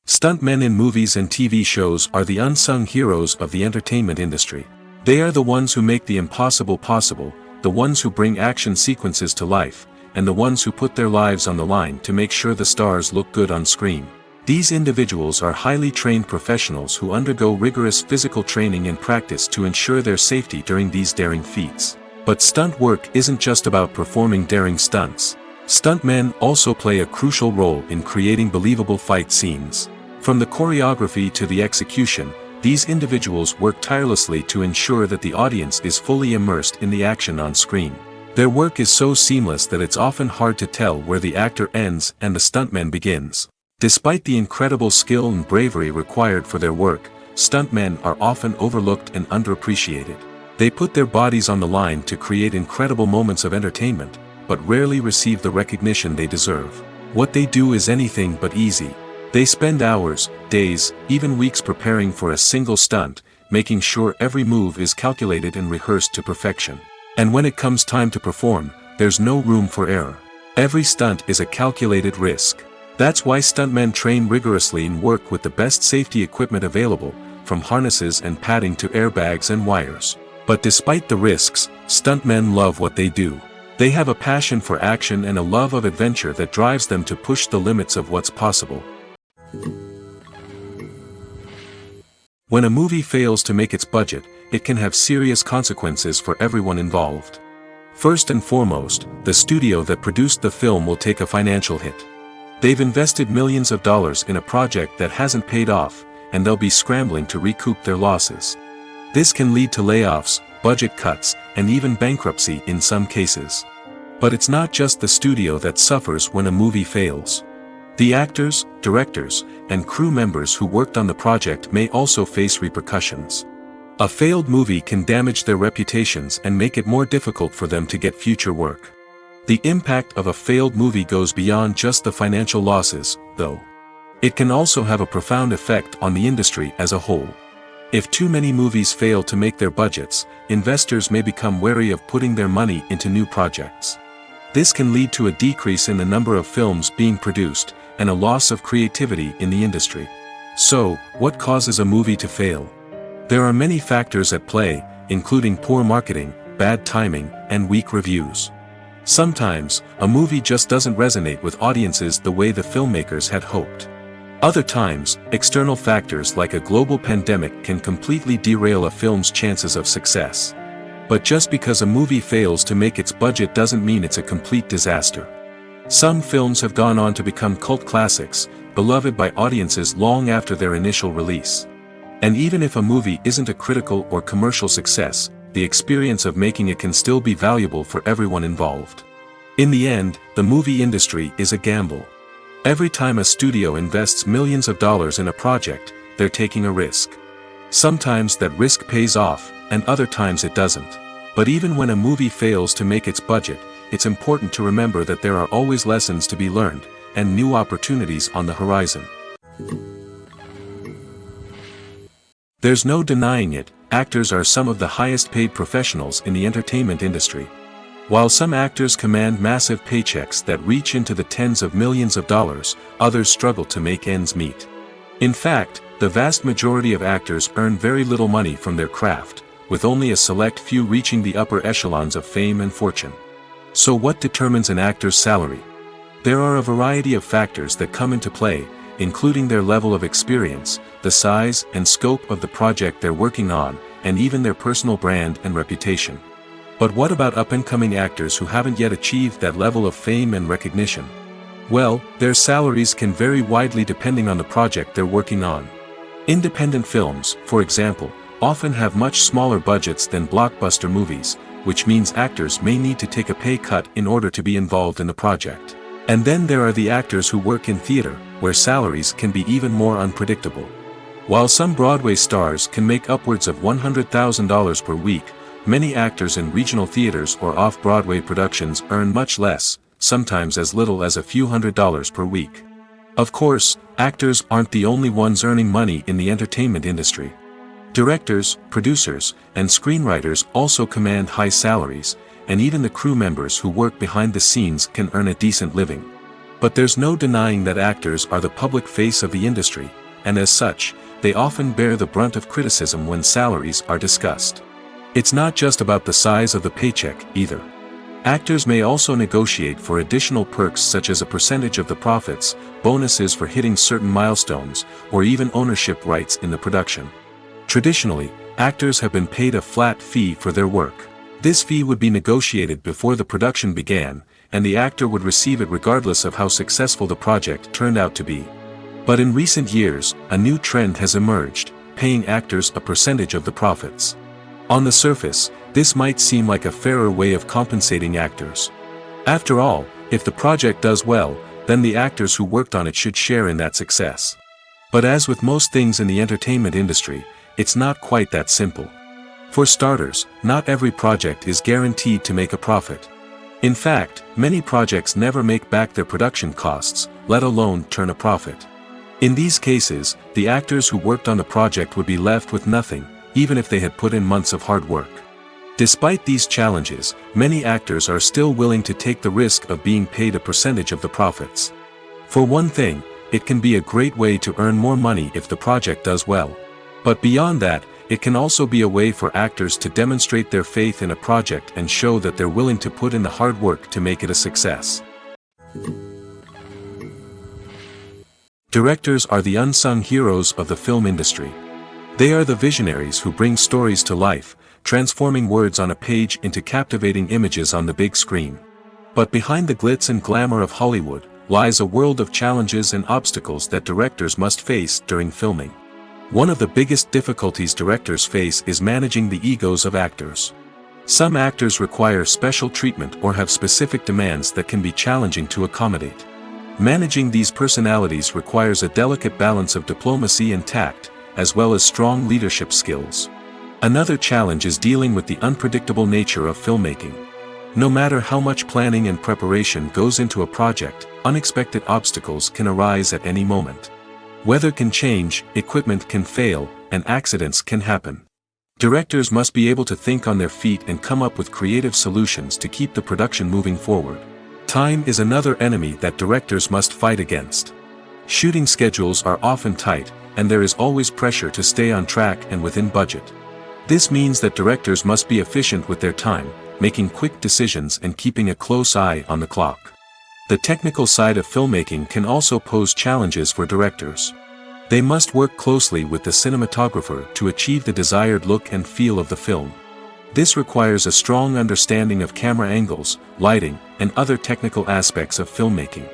Stuntmen in movies and TV shows are the unsung heroes of the entertainment industry. They are the ones who make the impossible possible, the ones who bring action sequences to life, and the ones who put their lives on the line to make sure the stars look good on screen. These individuals are highly trained professionals who undergo rigorous physical training and practice to ensure their safety during these daring feats. But stunt work isn't just about performing daring stunts. Stuntmen also play a crucial role in creating believable fight scenes. From the choreography to the execution, these individuals work tirelessly to ensure that the audience is fully immersed in the action on screen. Their work is so seamless that it's often hard to tell where the actor ends and the stuntman begins. Despite the incredible skill and bravery required for their work, stuntmen are often overlooked and underappreciated. They put their bodies on the line to create incredible moments of entertainment, but rarely receive the recognition they deserve. What they do is anything but easy. They spend hours, days, even weeks preparing for a single stunt, making sure every move is calculated and rehearsed to perfection. And when it comes time to perform, there's no room for error. Every stunt is a calculated risk. That's why stuntmen train rigorously and work with the best safety equipment available, from harnesses and padding to airbags and wires. But despite the risks, stuntmen love what they do. They have a passion for action and a love of adventure that drives them to push the limits of what's possible. When a movie fails to make its budget, it can have serious consequences for everyone involved. First and foremost, the studio that produced the film will take a financial hit. They've invested millions of dollars in a project that hasn't paid off, and they'll be scrambling to recoup their losses. This can lead to layoffs, budget cuts, and even bankruptcy in some cases. But it's not just the studio that suffers when a movie fails. The actors, directors, and crew members who worked on the project may also face repercussions. A failed movie can damage their reputations and make it more difficult for them to get future work. The impact of a failed movie goes beyond just the financial losses, though. It can also have a profound effect on the industry as a whole. If too many movies fail to make their budgets, investors may become wary of putting their money into new projects. This can lead to a decrease in the number of films being produced, and a loss of creativity in the industry. So, what causes a movie to fail? There are many factors at play, including poor marketing, bad timing, and weak reviews. Sometimes, a movie just doesn't resonate with audiences the way the filmmakers had hoped. Other times, external factors like a global pandemic can completely derail a film's chances of success. But just because a movie fails to make its budget doesn't mean it's a complete disaster. Some films have gone on to become cult classics, beloved by audiences long after their initial release. And even if a movie isn't a critical or commercial success, the experience of making it can still be valuable for everyone involved. In the end, the movie industry is a gamble. Every time a studio invests millions of dollars in a project, they're taking a risk. Sometimes that risk pays off, and other times it doesn't. But even when a movie fails to make its budget, it's important to remember that there are always lessons to be learned, and new opportunities on the horizon. There's no denying it, actors are some of the highest paid professionals in the entertainment industry. While some actors command massive paychecks that reach into the tens of millions of dollars, others struggle to make ends meet. In fact, the vast majority of actors earn very little money from their craft, with only a select few reaching the upper echelons of fame and fortune. So what determines an actor's salary? There are a variety of factors that come into play, including their level of experience, the size and scope of the project they're working on, and even their personal brand and reputation. But what about up-and-coming actors who haven't yet achieved that level of fame and recognition? Well, their salaries can vary widely depending on the project they're working on. Independent films, for example, often have much smaller budgets than blockbuster movies, which means actors may need to take a pay cut in order to be involved in the project. And then there are the actors who work in theater, where salaries can be even more unpredictable. While some Broadway stars can make upwards of $100,000 per week, many actors in regional theaters or off-Broadway productions earn much less, sometimes as little as a few $100s per week. Of course, actors aren't the only ones earning money in the entertainment industry. Directors, producers, and screenwriters also command high salaries, and even the crew members who work behind the scenes can earn a decent living. But there's no denying that actors are the public face of the industry, and as such, they often bear the brunt of criticism when salaries are discussed. It's not just about the size of the paycheck, either. Actors may also negotiate for additional perks such as a percentage of the profits, bonuses for hitting certain milestones, or even ownership rights in the production. Traditionally, actors have been paid a flat fee for their work. This fee would be negotiated before the production began, and the actor would receive it regardless of how successful the project turned out to be. But in recent years, a new trend has emerged, paying actors a percentage of the profits. On the surface, this might seem like a fairer way of compensating actors. After all, if the project does well, then the actors who worked on it should share in that success. But as with most things in the entertainment industry, it's not quite that simple. For starters, not every project is guaranteed to make a profit. In fact, many projects never make back their production costs, let alone turn a profit. In these cases, the actors who worked on the project would be left with nothing, even if they had put in months of hard work. Despite these challenges, many actors are still willing to take the risk of being paid a percentage of the profits. For one thing, it can be a great way to earn more money if the project does well. But beyond that, it can also be a way for actors to demonstrate their faith in a project and show that they're willing to put in the hard work to make it a success. Directors are the unsung heroes of the film industry. They are the visionaries who bring stories to life, transforming words on a page into captivating images on the big screen. But behind the glitz and glamour of Hollywood, lies a world of challenges and obstacles that directors must face during filming. One of the biggest difficulties directors face is managing the egos of actors. Some actors require special treatment or have specific demands that can be challenging to accommodate. Managing these personalities requires a delicate balance of diplomacy and tact, as well as strong leadership skills. Another challenge is dealing with the unpredictable nature of filmmaking. No matter how much planning and preparation goes into a project, unexpected obstacles can arise at any moment. Weather can change, equipment can fail, and accidents can happen. Directors must be able to think on their feet and come up with creative solutions to keep the production moving forward. Time is another enemy that directors must fight against. Shooting schedules are often tight, and there is always pressure to stay on track and within budget. This means that directors must be efficient with their time, making quick decisions and keeping a close eye on the clock. The technical side of filmmaking can also pose challenges for directors. They must work closely with the cinematographer to achieve the desired look and feel of the film. This requires a strong understanding of camera angles, lighting, and other technical aspects of filmmaking.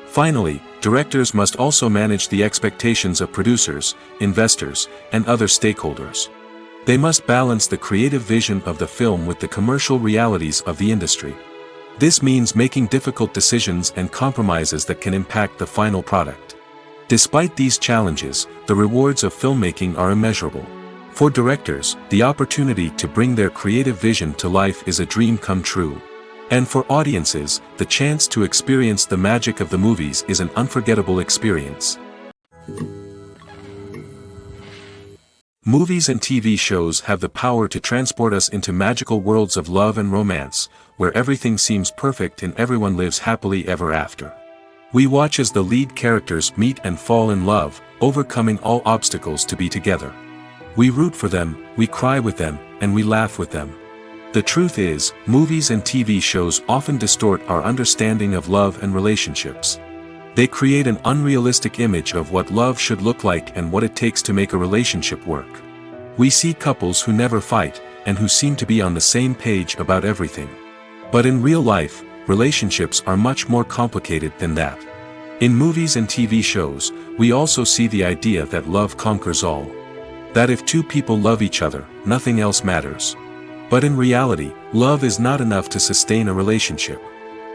Finally, directors must also manage the expectations of producers, investors, and other stakeholders. They must balance the creative vision of the film with the commercial realities of the industry. This means making difficult decisions and compromises that can impact the final product. Despite these challenges, the rewards of filmmaking are immeasurable. For directors, the opportunity to bring their creative vision to life is a dream come true. And for audiences, the chance to experience the magic of the movies is an unforgettable experience. Movies and TV shows have the power to transport us into magical worlds of love and romance, where everything seems perfect and everyone lives happily ever after. We watch as the lead characters meet and fall in love, overcoming all obstacles to be together. We root for them, we cry with them, and we laugh with them. The truth is, movies and TV shows often distort our understanding of love and relationships. They create an unrealistic image of what love should look like and what it takes to make a relationship work. We see couples who never fight, and who seem to be on the same page about everything. But in real life, relationships are much more complicated than that. In movies and TV shows, we also see the idea that love conquers all. That if two people love each other, nothing else matters. But in reality, love is not enough to sustain a relationship.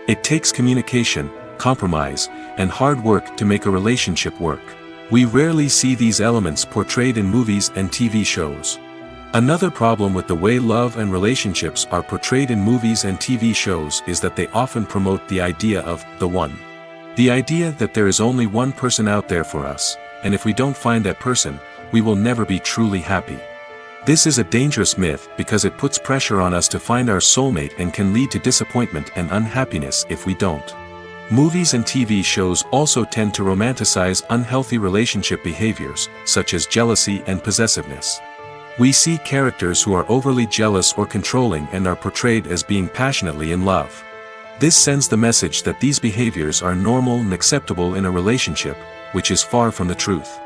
It takes communication, compromise, and hard work to make a relationship work. We rarely see these elements portrayed in movies and TV shows. Another problem with the way love and relationships are portrayed in movies and TV shows is that they often promote the idea of the one. The idea that there is only one person out there for us, and if we don't find that person, we will never be truly happy. This is a dangerous myth because it puts pressure on us to find our soulmate and can lead to disappointment and unhappiness if we don't. Movies and TV shows also tend to romanticize unhealthy relationship behaviors, such as jealousy and possessiveness. We see characters who are overly jealous or controlling and are portrayed as being passionately in love. This sends the message that these behaviors are normal and acceptable in a relationship, which is far from the truth.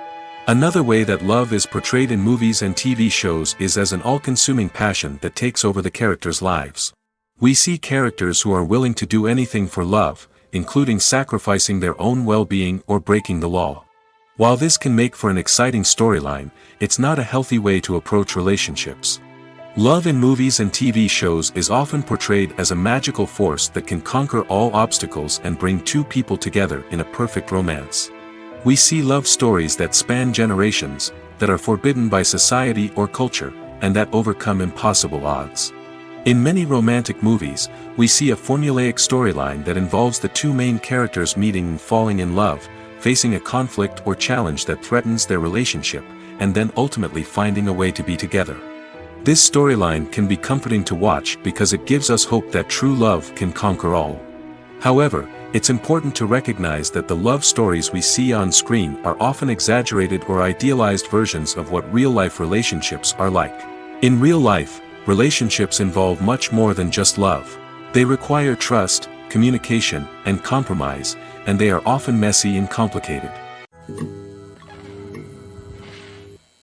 Another way that love is portrayed in movies and TV shows is as an all-consuming passion that takes over the characters' lives. We see characters who are willing to do anything for love, including sacrificing their own well-being or breaking the law. While this can make for an exciting storyline, it's not a healthy way to approach relationships. Love in movies and TV shows is often portrayed as a magical force that can conquer all obstacles and bring two people together in a perfect romance. We see love stories that span generations, that are forbidden by society or culture, and that overcome impossible odds. In many romantic movies, we see a formulaic storyline that involves the two main characters meeting and falling in love, facing a conflict or challenge that threatens their relationship, and then ultimately finding a way to be together. This storyline can be comforting to watch because it gives us hope that true love can conquer all. However, it's important to recognize that the love stories we see on screen are often exaggerated or idealized versions of what real-life relationships are like. In real life, relationships involve much more than just love. They require trust, communication, and compromise, and they are often messy and complicated.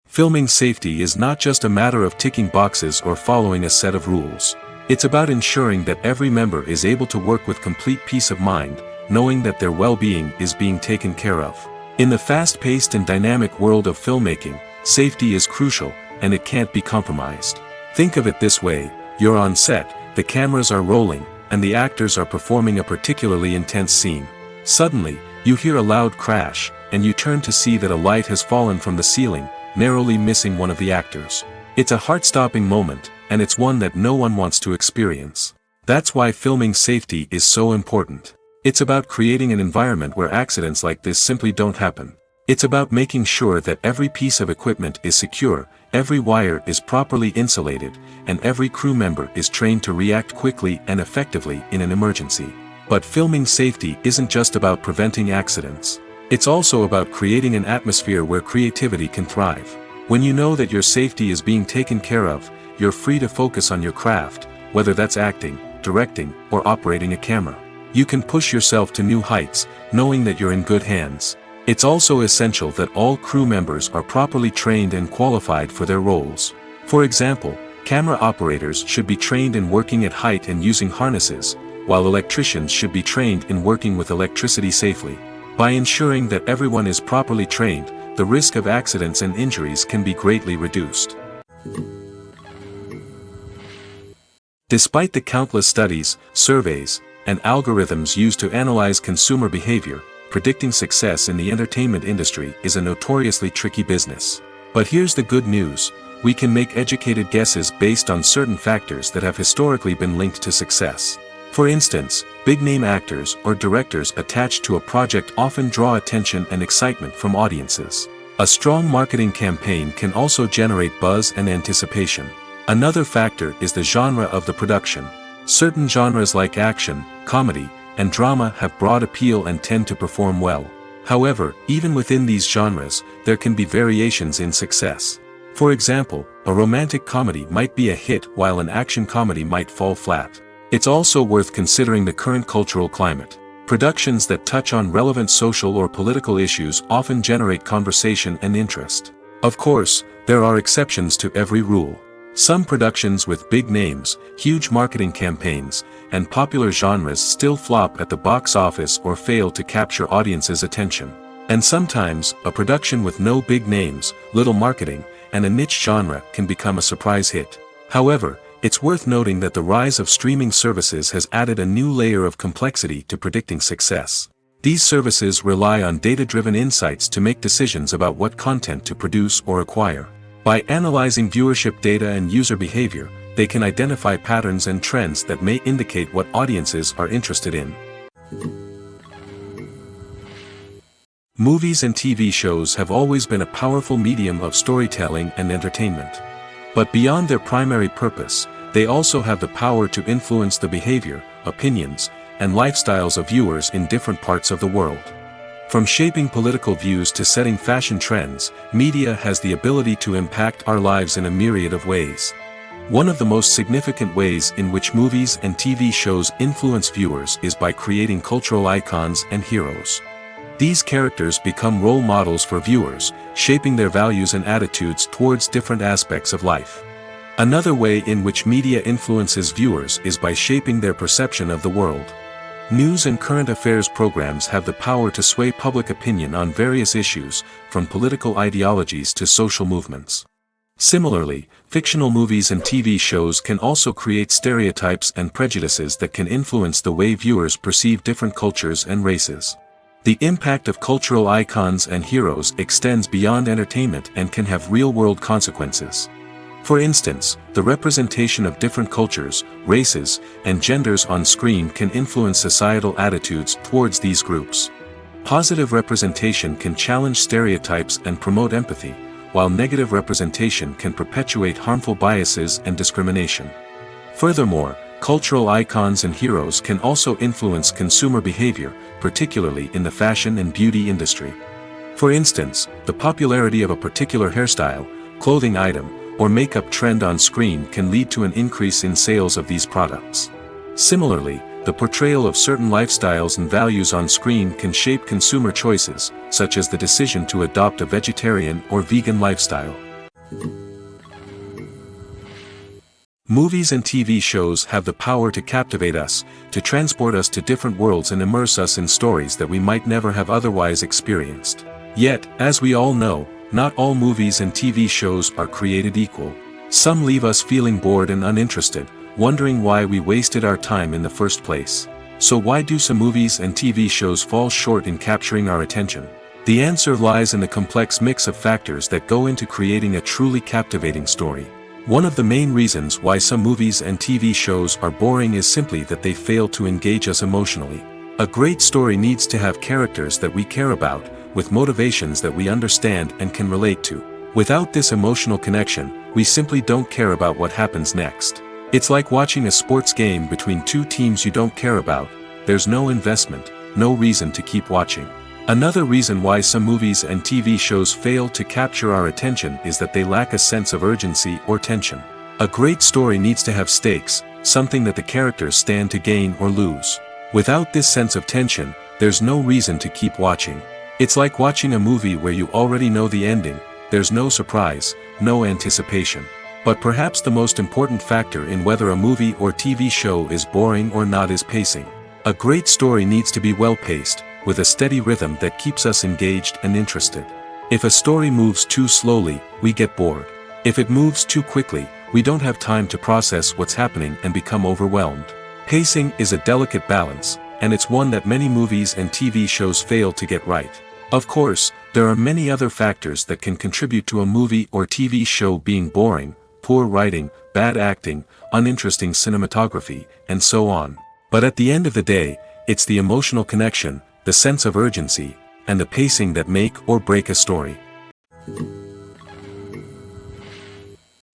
Filming safety is not just a matter of ticking boxes or following a set of rules. It's about ensuring that every member is able to work with complete peace of mind, knowing that their well-being is being taken care of. In the fast-paced and dynamic world of filmmaking, safety is crucial, and it can't be compromised. Think of it this way: you're on set, the cameras are rolling, and the actors are performing a particularly intense scene. Suddenly, you hear a loud crash, and you turn to see that a light has fallen from the ceiling, narrowly missing one of the actors. It's a heart-stopping moment, and it's one that no one wants to experience. That's why filming safety is so important. It's about creating an environment where accidents like this simply don't happen. It's about making sure that every piece of equipment is secure, every wire is properly insulated, and every crew member is trained to react quickly and effectively in an emergency. But filming safety isn't just about preventing accidents. It's also about creating an atmosphere where creativity can thrive. When you know that your safety is being taken care of, you're free to focus on your craft, whether that's acting, directing, or operating a camera. You can push yourself to new heights, knowing that you're in good hands. It's also essential that all crew members are properly trained and qualified for their roles. For example, camera operators should be trained in working at height and using harnesses, while electricians should be trained in working with electricity safely. By ensuring that everyone is properly trained, the risk of accidents and injuries can be greatly reduced. Despite the countless studies, surveys, and algorithms used to analyze consumer behavior, predicting success in the entertainment industry is a notoriously tricky business. But here's the good news: we can make educated guesses based on certain factors that have historically been linked to success. For instance, big-name actors or directors attached to a project often draw attention and excitement from audiences. A strong marketing campaign can also generate buzz and anticipation. Another factor is the genre of the production. Certain genres like action, comedy, and drama have broad appeal and tend to perform well. However, even within these genres, there can be variations in success. For example, a romantic comedy might be a hit while an action comedy might fall flat. It's also worth considering the current cultural climate. Productions that touch on relevant social or political issues often generate conversation and interest. Of course, there are exceptions to every rule. Some productions with big names, huge marketing campaigns, and popular genres still flop at the box office or fail to capture audiences' attention. And sometimes, a production with no big names, little marketing, and a niche genre can become a surprise hit. However, it's worth noting that the rise of streaming services has added a new layer of complexity to predicting success. These services rely on data-driven insights to make decisions about what content to produce or acquire. By analyzing viewership data and user behavior, they can identify patterns and trends that may indicate what audiences are interested in. Movies and TV shows have always been a powerful medium of storytelling and entertainment. But beyond their primary purpose, they also have the power to influence the behavior, opinions, and lifestyles of viewers in different parts of the world. From shaping political views to setting fashion trends, media has the ability to impact our lives in a myriad of ways. One of the most significant ways in which movies and TV shows influence viewers is by creating cultural icons and heroes. These characters become role models for viewers, shaping their values and attitudes towards different aspects of life. Another way in which media influences viewers is by shaping their perception of the world. News and current affairs programs have the power to sway public opinion on various issues, from political ideologies to social movements. Similarly, fictional movies and TV shows can also create stereotypes and prejudices that can influence the way viewers perceive different cultures and races. The impact of cultural icons and heroes extends beyond entertainment and can have real-world consequences. For instance, the representation of different cultures, races, and genders on screen can influence societal attitudes towards these groups. Positive representation can challenge stereotypes and promote empathy, while negative representation can perpetuate harmful biases and discrimination. Furthermore, cultural icons and heroes can also influence consumer behavior, particularly in the fashion and beauty industry. For instance, the popularity of a particular hairstyle, clothing item, or makeup trend on screen can lead to an increase in sales of these products. Similarly, the portrayal of certain lifestyles and values on screen can shape consumer choices, such as the decision to adopt a vegetarian or vegan lifestyle. Movies and TV shows have the power to captivate us, to transport us to different worlds and immerse us in stories that we might never have otherwise experienced. Yet, as we all know, not all movies and TV shows are created equal. Some leave us feeling bored and uninterested, wondering why we wasted our time in the first place. So why do some movies and TV shows fall short in capturing our attention? The answer lies in the complex mix of factors that go into creating a truly captivating story. One of the main reasons why some movies and TV shows are boring is simply that they fail to engage us emotionally. A great story needs to have characters that we care about, with motivations that we understand and can relate to. Without this emotional connection, we simply don't care about what happens next. It's like watching a sports game between two teams you don't care about. There's no investment, no reason to keep watching. Another reason why some movies and TV shows fail to capture our attention is that they lack a sense of urgency or tension. A great story needs to have stakes, something that the characters stand to gain or lose. Without this sense of tension, there's no reason to keep watching. It's like watching a movie where you already know the ending. There's no surprise, no anticipation. But perhaps the most important factor in whether a movie or TV show is boring or not is pacing. A great story needs to be well-paced, with a steady rhythm that keeps us engaged and interested. If a story moves too slowly, we get bored. If it moves too quickly, we don't have time to process what's happening and become overwhelmed. Pacing is a delicate balance, and it's one that many movies and TV shows fail to get right. Of course, there are many other factors that can contribute to a movie or TV show being boring: poor writing, bad acting, uninteresting cinematography, and so on. But at the end of the day, it's the emotional connection, the sense of urgency, and the pacing that make or break a story.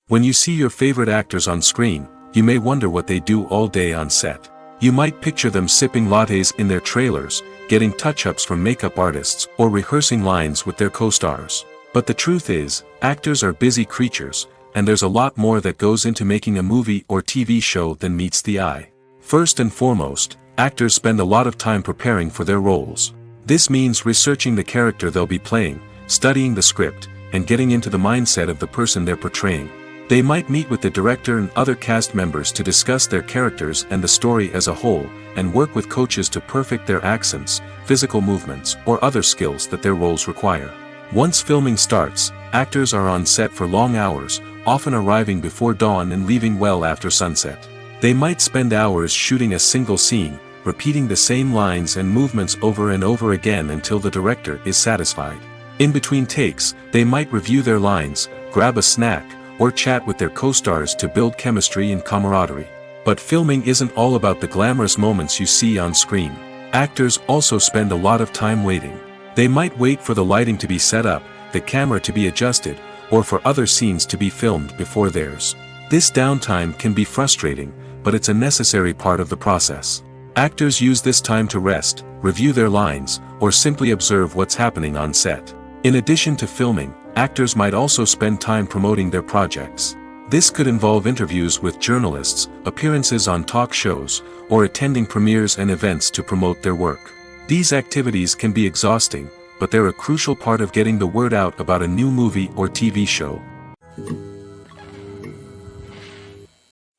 When you see your favorite actors on screen, you may wonder what they do all day on set. You might picture them sipping lattes in their trailers, getting touch-ups from makeup artists, or rehearsing lines with their co-stars. But the truth is, actors are busy creatures, and there's a lot more that goes into making a movie or TV show than meets the eye. First and foremost, actors spend a lot of time preparing for their roles. This means researching the character they'll be playing, studying the script, and getting into the mindset of the person they're portraying. They might meet with the director and other cast members to discuss their characters and the story as a whole, and work with coaches to perfect their accents, physical movements, or other skills that their roles require. Once filming starts, actors are on set for long hours, often arriving before dawn and leaving well after sunset. They might spend hours shooting a single scene, repeating the same lines and movements over and over again until the director is satisfied. In between takes, they might review their lines, grab a snack, or chat with their co-stars to build chemistry and camaraderie. But filming isn't all about the glamorous moments you see on screen. Actors also spend a lot of time waiting. They might wait for the lighting to be set up, the camera to be adjusted, or for other scenes to be filmed before theirs. This downtime can be frustrating, but it's a necessary part of the process. Actors use this time to rest, review their lines, or simply observe what's happening on set. In addition to filming, actors might also spend time promoting their projects. This could involve interviews with journalists, appearances on talk shows, or attending premieres and events to promote their work. These activities can be exhausting, but they're a crucial part of getting the word out about a new movie or TV show.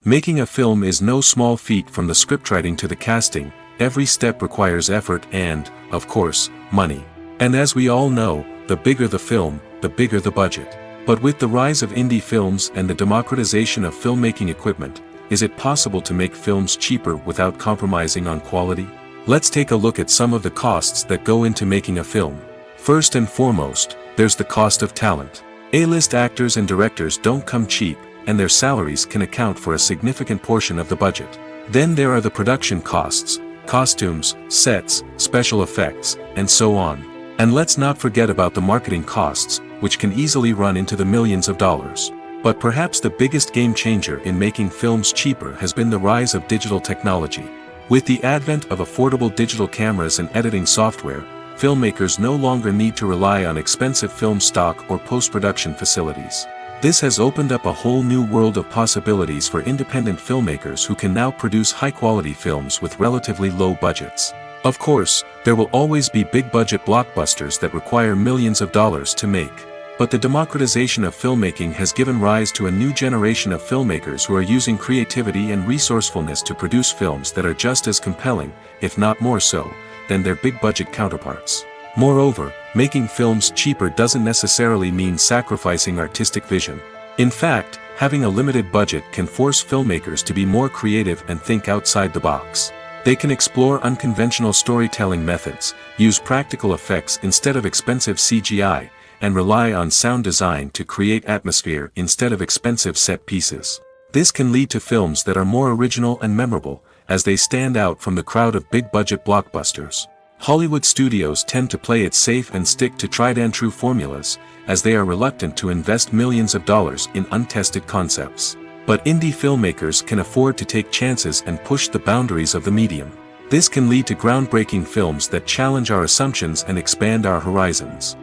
Making a film is no small feat. From the scriptwriting to the casting, every step requires effort and, of course, money. And as we all know, the bigger the film, the bigger the budget. But with the rise of indie films and the democratization of filmmaking equipment, is it possible to make films cheaper without compromising on quality? Let's take a look at some of the costs that go into making a film. First and foremost, there's the cost of talent. A-list actors and directors don't come cheap, and their salaries can account for a significant portion of the budget. Then there are the production costs, costumes, sets, special effects, and so on. And let's not forget about the marketing costs, which can easily run into the millions of dollars. But perhaps the biggest game changer in making films cheaper has been the rise of digital technology. With the advent of affordable digital cameras and editing software, filmmakers no longer need to rely on expensive film stock or post-production facilities. This has opened up a whole new world of possibilities for independent filmmakers who can now produce high-quality films with relatively low budgets. Of course, there will always be big-budget blockbusters that require millions of dollars to make. But the democratization of filmmaking has given rise to a new generation of filmmakers who are using creativity and resourcefulness to produce films that are just as compelling, if not more so, than their big-budget counterparts. Moreover, making films cheaper doesn't necessarily mean sacrificing artistic vision. In fact, having a limited budget can force filmmakers to be more creative and think outside the box. They can explore unconventional storytelling methods, use practical effects instead of expensive CGI, and rely on sound design to create atmosphere instead of expensive set pieces. This can lead to films that are more original and memorable, as they stand out from the crowd of big-budget blockbusters. Hollywood studios tend to play it safe and stick to tried-and-true formulas, as they are reluctant to invest millions of dollars in untested concepts. But indie filmmakers can afford to take chances and push the boundaries of the medium. This can lead to groundbreaking films that challenge our assumptions and expand our horizons.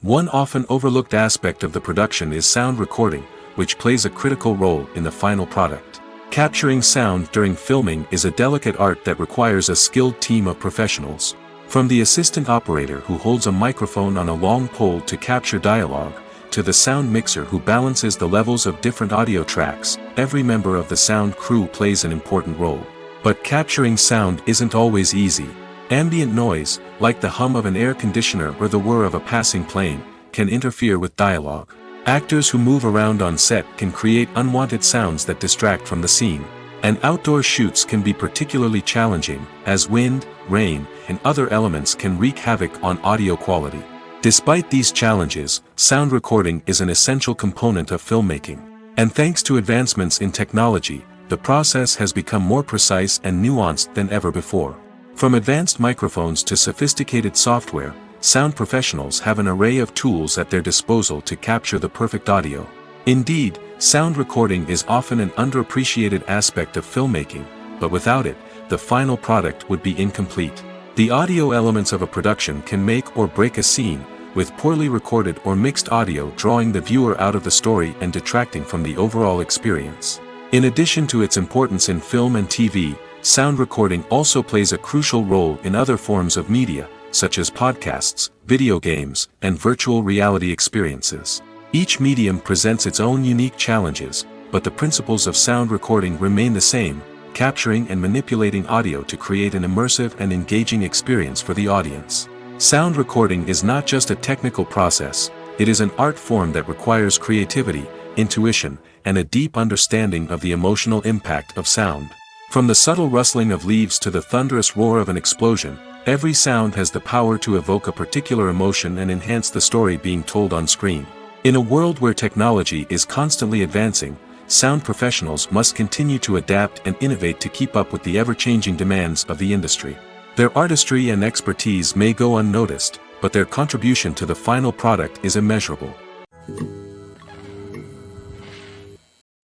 One often overlooked aspect of the production is sound recording, which plays a critical role in the final product. Capturing sound during filming is a delicate art that requires a skilled team of professionals. From the assistant operator who holds a microphone on a long pole to capture dialogue, to the sound mixer who balances the levels of different audio tracks, every member of the sound crew plays an important role. But capturing sound isn't always easy. Ambient noise, like the hum of an air conditioner or the whir of a passing plane, can interfere with dialogue. Actors who move around on set can create unwanted sounds that distract from the scene. And outdoor shoots can be particularly challenging, as wind, rain, and other elements can wreak havoc on audio quality. Despite these challenges, sound recording is an essential component of filmmaking. And thanks to advancements in technology, the process has become more precise and nuanced than ever before. From advanced microphones to sophisticated software, sound professionals have an array of tools at their disposal to capture the perfect audio. Indeed, sound recording is often an underappreciated aspect of filmmaking, but without it, the final product would be incomplete. The audio elements of a production can make or break a scene, with poorly recorded or mixed audio drawing the viewer out of the story and detracting from the overall experience. In addition to its importance in film and TV, sound recording also plays a crucial role in other forms of media, such as podcasts, video games, and virtual reality experiences. Each medium presents its own unique challenges, but the principles of sound recording remain the same, capturing and manipulating audio to create an immersive and engaging experience for the audience. Sound recording is not just a technical process, it is an art form that requires creativity, intuition, and a deep understanding of the emotional impact of sound. From the subtle rustling of leaves to the thunderous roar of an explosion, every sound has the power to evoke a particular emotion and enhance the story being told on screen. In a world where technology is constantly advancing, sound professionals must continue to adapt and innovate to keep up with the ever-changing demands of the industry. Their artistry and expertise may go unnoticed, but their contribution to the final product is immeasurable.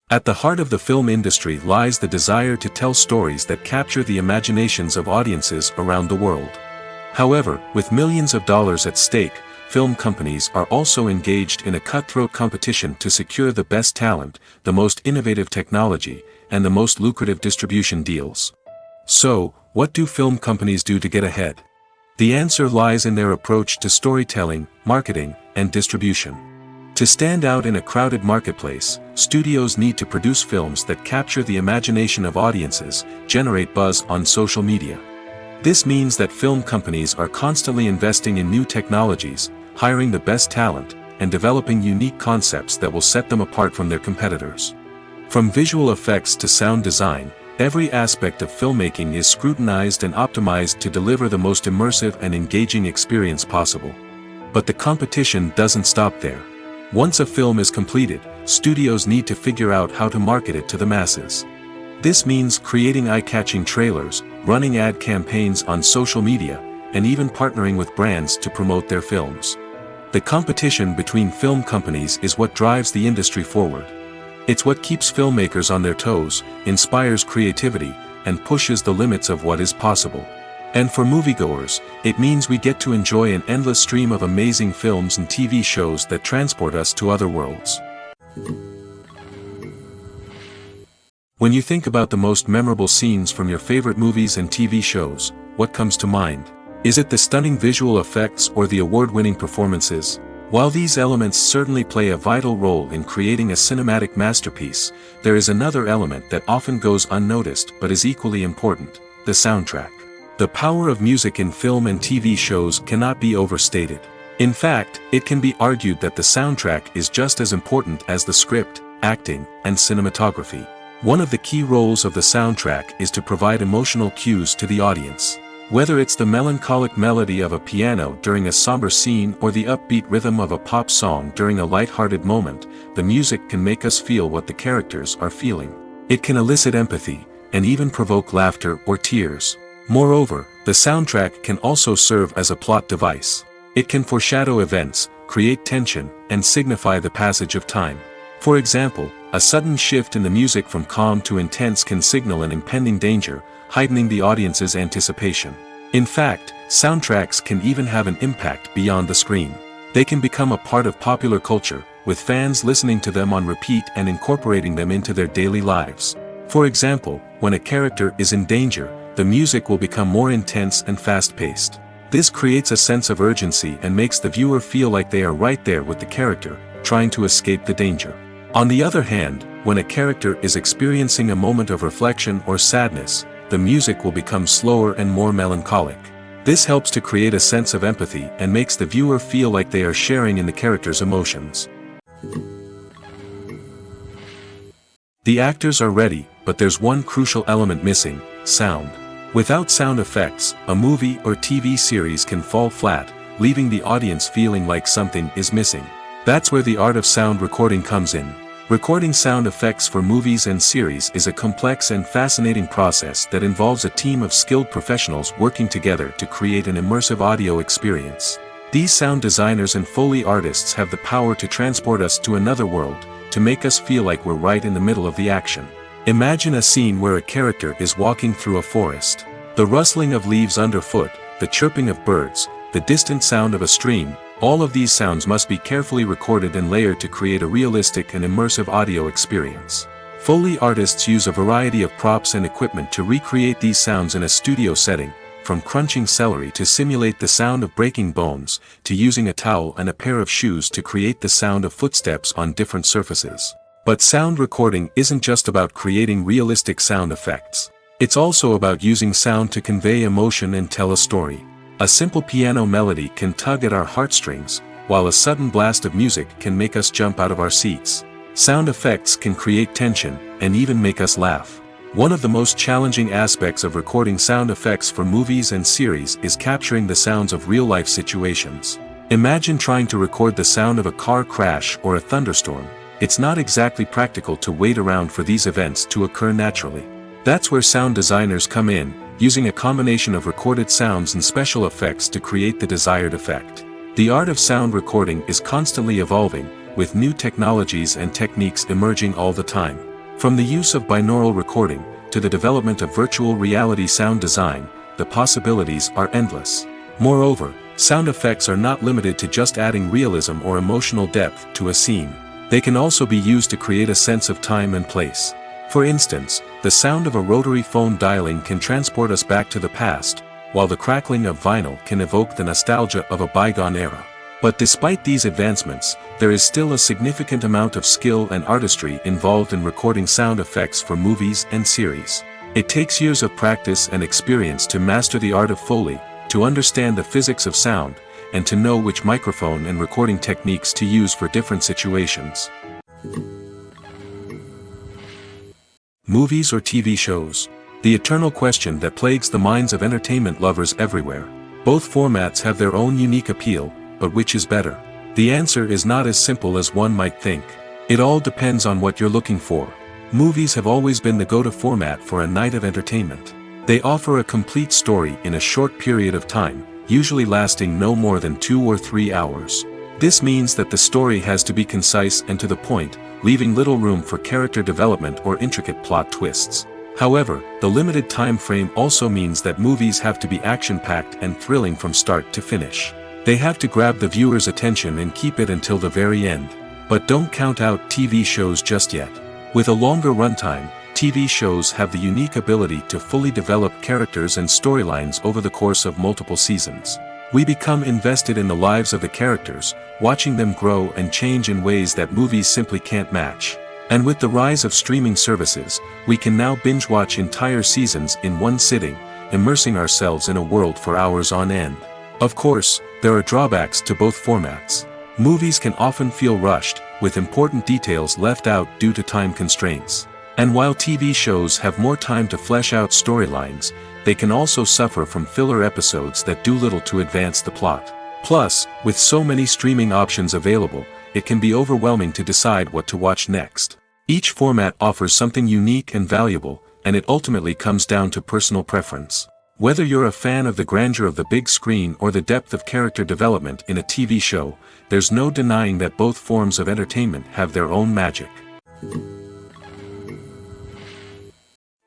At the heart of the film industry lies the desire to tell stories that capture the imaginations of audiences around the world. However, with millions of dollars at stake, film companies are also engaged in a cutthroat competition to secure the best talent, the most innovative technology, and the most lucrative distribution deals. So, what do film companies do to get ahead? The answer lies in their approach to storytelling, marketing, and distribution. To stand out in a crowded marketplace, studios need to produce films that capture the imagination of audiences, generate buzz on social media. This means that film companies are constantly investing in new technologies, hiring the best talent, and developing unique concepts that will set them apart from their competitors. From visual effects to sound design, every aspect of filmmaking is scrutinized and optimized to deliver the most immersive and engaging experience possible. But the competition doesn't stop there. Once a film is completed, studios need to figure out how to market it to the masses. This means creating eye-catching trailers, running ad campaigns on social media, and even partnering with brands to promote their films. The competition between film companies is what drives the industry forward. It's what keeps filmmakers on their toes, inspires creativity, and pushes the limits of what is possible. And for moviegoers, it means we get to enjoy an endless stream of amazing films and TV shows that transport us to other worlds. When you think about the most memorable scenes from your favorite movies and TV shows, what comes to mind? Is it the stunning visual effects or the award-winning performances? While these elements certainly play a vital role in creating a cinematic masterpiece, there is another element that often goes unnoticed but is equally important: the soundtrack. The power of music in film and TV shows cannot be overstated. In fact, it can be argued that the soundtrack is just as important as the script, acting, and cinematography. One of the key roles of the soundtrack is to provide emotional cues to the audience. Whether it's the melancholic melody of a piano during a somber scene or the upbeat rhythm of a pop song during a light-hearted moment, the music can make us feel what the characters are feeling. It can elicit empathy, and even provoke laughter or tears. Moreover, the soundtrack can also serve as a plot device. It can foreshadow events, create tension, and signify the passage of time. For example, a sudden shift in the music from calm to intense can signal an impending danger, heightening the audience's anticipation. In fact, soundtracks can even have an impact beyond the screen. They can become a part of popular culture, with fans listening to them on repeat and incorporating them into their daily lives. For example, when a character is in danger, the music will become more intense and fast-paced. This creates a sense of urgency and makes the viewer feel like they are right there with the character, trying to escape the danger. On the other hand, when a character is experiencing a moment of reflection or sadness, the music will become slower and more melancholic. This helps to create a sense of empathy and makes the viewer feel like they are sharing in the character's emotions. The actors are ready, but there's one crucial element missing: sound. Without sound effects, a movie or TV series can fall flat, leaving the audience feeling like something is missing. That's where the art of sound recording comes in. Recording sound effects for movies and series is a complex and fascinating process that involves a team of skilled professionals working together to create an immersive audio experience. These sound designers and Foley artists have the power to transport us to another world, to make us feel like we're right in the middle of the action. Imagine a scene where a character is walking through a forest. The rustling of leaves underfoot, the chirping of birds, the distant sound of a stream, all of these sounds must be carefully recorded and layered to create a realistic and immersive audio experience. Foley artists use a variety of props and equipment to recreate these sounds in a studio setting, from crunching celery to simulate the sound of breaking bones, to using a towel and a pair of shoes to create the sound of footsteps on different surfaces. But sound recording isn't just about creating realistic sound effects. It's also about using sound to convey emotion and tell a story. A simple piano melody can tug at our heartstrings, while a sudden blast of music can make us jump out of our seats. Sound effects can create tension, and even make us laugh. One of the most challenging aspects of recording sound effects for movies and series is capturing the sounds of real-life situations. Imagine trying to record the sound of a car crash or a thunderstorm. It's not exactly practical to wait around for these events to occur naturally. That's where sound designers come in, using a combination of recorded sounds and special effects to create the desired effect. The art of sound recording is constantly evolving, with new technologies and techniques emerging all the time. From the use of binaural recording, to the development of virtual reality sound design, the possibilities are endless. Moreover, sound effects are not limited to just adding realism or emotional depth to a scene. They can also be used to create a sense of time and place. For instance, the sound of a rotary phone dialing can transport us back to the past, while the crackling of vinyl can evoke the nostalgia of a bygone era. But despite these advancements, there is still a significant amount of skill and artistry involved in recording sound effects for movies and series. It takes years of practice and experience to master the art of Foley, to understand the physics of sound, and to know which microphone and recording techniques to use for different situations. Movies or TV shows? The eternal question that plagues the minds of entertainment lovers everywhere. Both formats have their own unique appeal, but which is better? The answer is not as simple as one might think. It all depends on what you're looking for. Movies have always been the go-to format for a night of entertainment. They offer a complete story in a short period of time, usually lasting no more than 2 or 3 hours. This means that the story has to be concise and to the point, leaving little room for character development or intricate plot twists. However, the limited time frame also means that movies have to be action-packed and thrilling from start to finish. They have to grab the viewer's attention and keep it until the very end. But don't count out TV shows just yet. With a longer runtime, TV shows have the unique ability to fully develop characters and storylines over the course of multiple seasons. We become invested in the lives of the characters, watching them grow and change in ways that movies simply can't match. And with the rise of streaming services, we can now binge-watch entire seasons in one sitting, immersing ourselves in a world for hours on end. Of course, there are drawbacks to both formats. Movies can often feel rushed, with important details left out due to time constraints. And while TV shows have more time to flesh out storylines, they can also suffer from filler episodes that do little to advance the plot. Plus, with so many streaming options available, it can be overwhelming to decide what to watch next. Each format offers something unique and valuable, and it ultimately comes down to personal preference. Whether you're a fan of the grandeur of the big screen or the depth of character development in a TV show, there's no denying that both forms of entertainment have their own magic.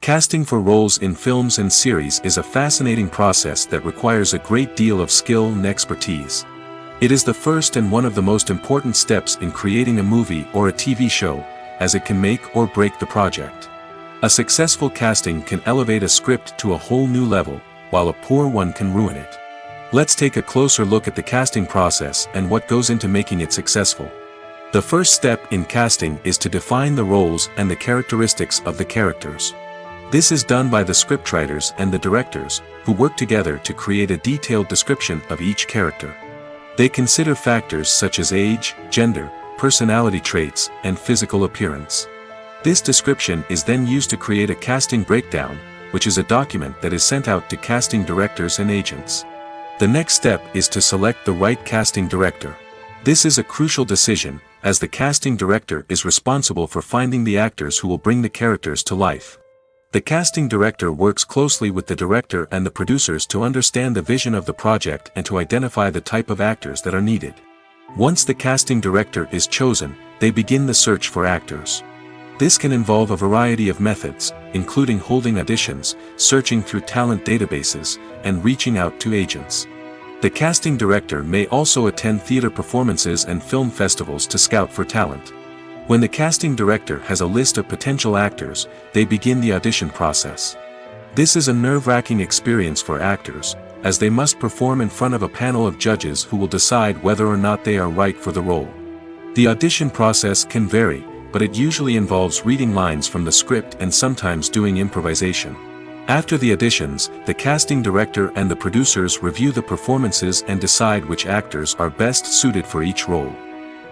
Casting for roles in films and series is a fascinating process that requires a great deal of skill and expertise. It is the first and one of the most important steps in creating a movie or a TV show, as it can make or break the project. A successful casting can elevate a script to a whole new level, while a poor one can ruin it. Let's take a closer look at the casting process and what goes into making it successful. The first step in casting is to define the roles and the characteristics of the characters. This is done by the scriptwriters and the directors, who work together to create a detailed description of each character. They consider factors such as age, gender, personality traits, and physical appearance. This description is then used to create a casting breakdown, which is a document that is sent out to casting directors and agents. The next step is to select the right casting director. This is a crucial decision, as the casting director is responsible for finding the actors who will bring the characters to life. The casting director works closely with the director and the producers to understand the vision of the project and to identify the type of actors that are needed. Once the casting director is chosen, they begin the search for actors. This can involve a variety of methods, including holding auditions, searching through talent databases, and reaching out to agents. The casting director may also attend theater performances and film festivals to scout for talent. When the casting director has a list of potential actors, they begin the audition process. This is a nerve-wracking experience for actors, as they must perform in front of a panel of judges who will decide whether or not they are right for the role. The audition process can vary, but it usually involves reading lines from the script and sometimes doing improvisation. After the auditions, the casting director and the producers review the performances and decide which actors are best suited for each role.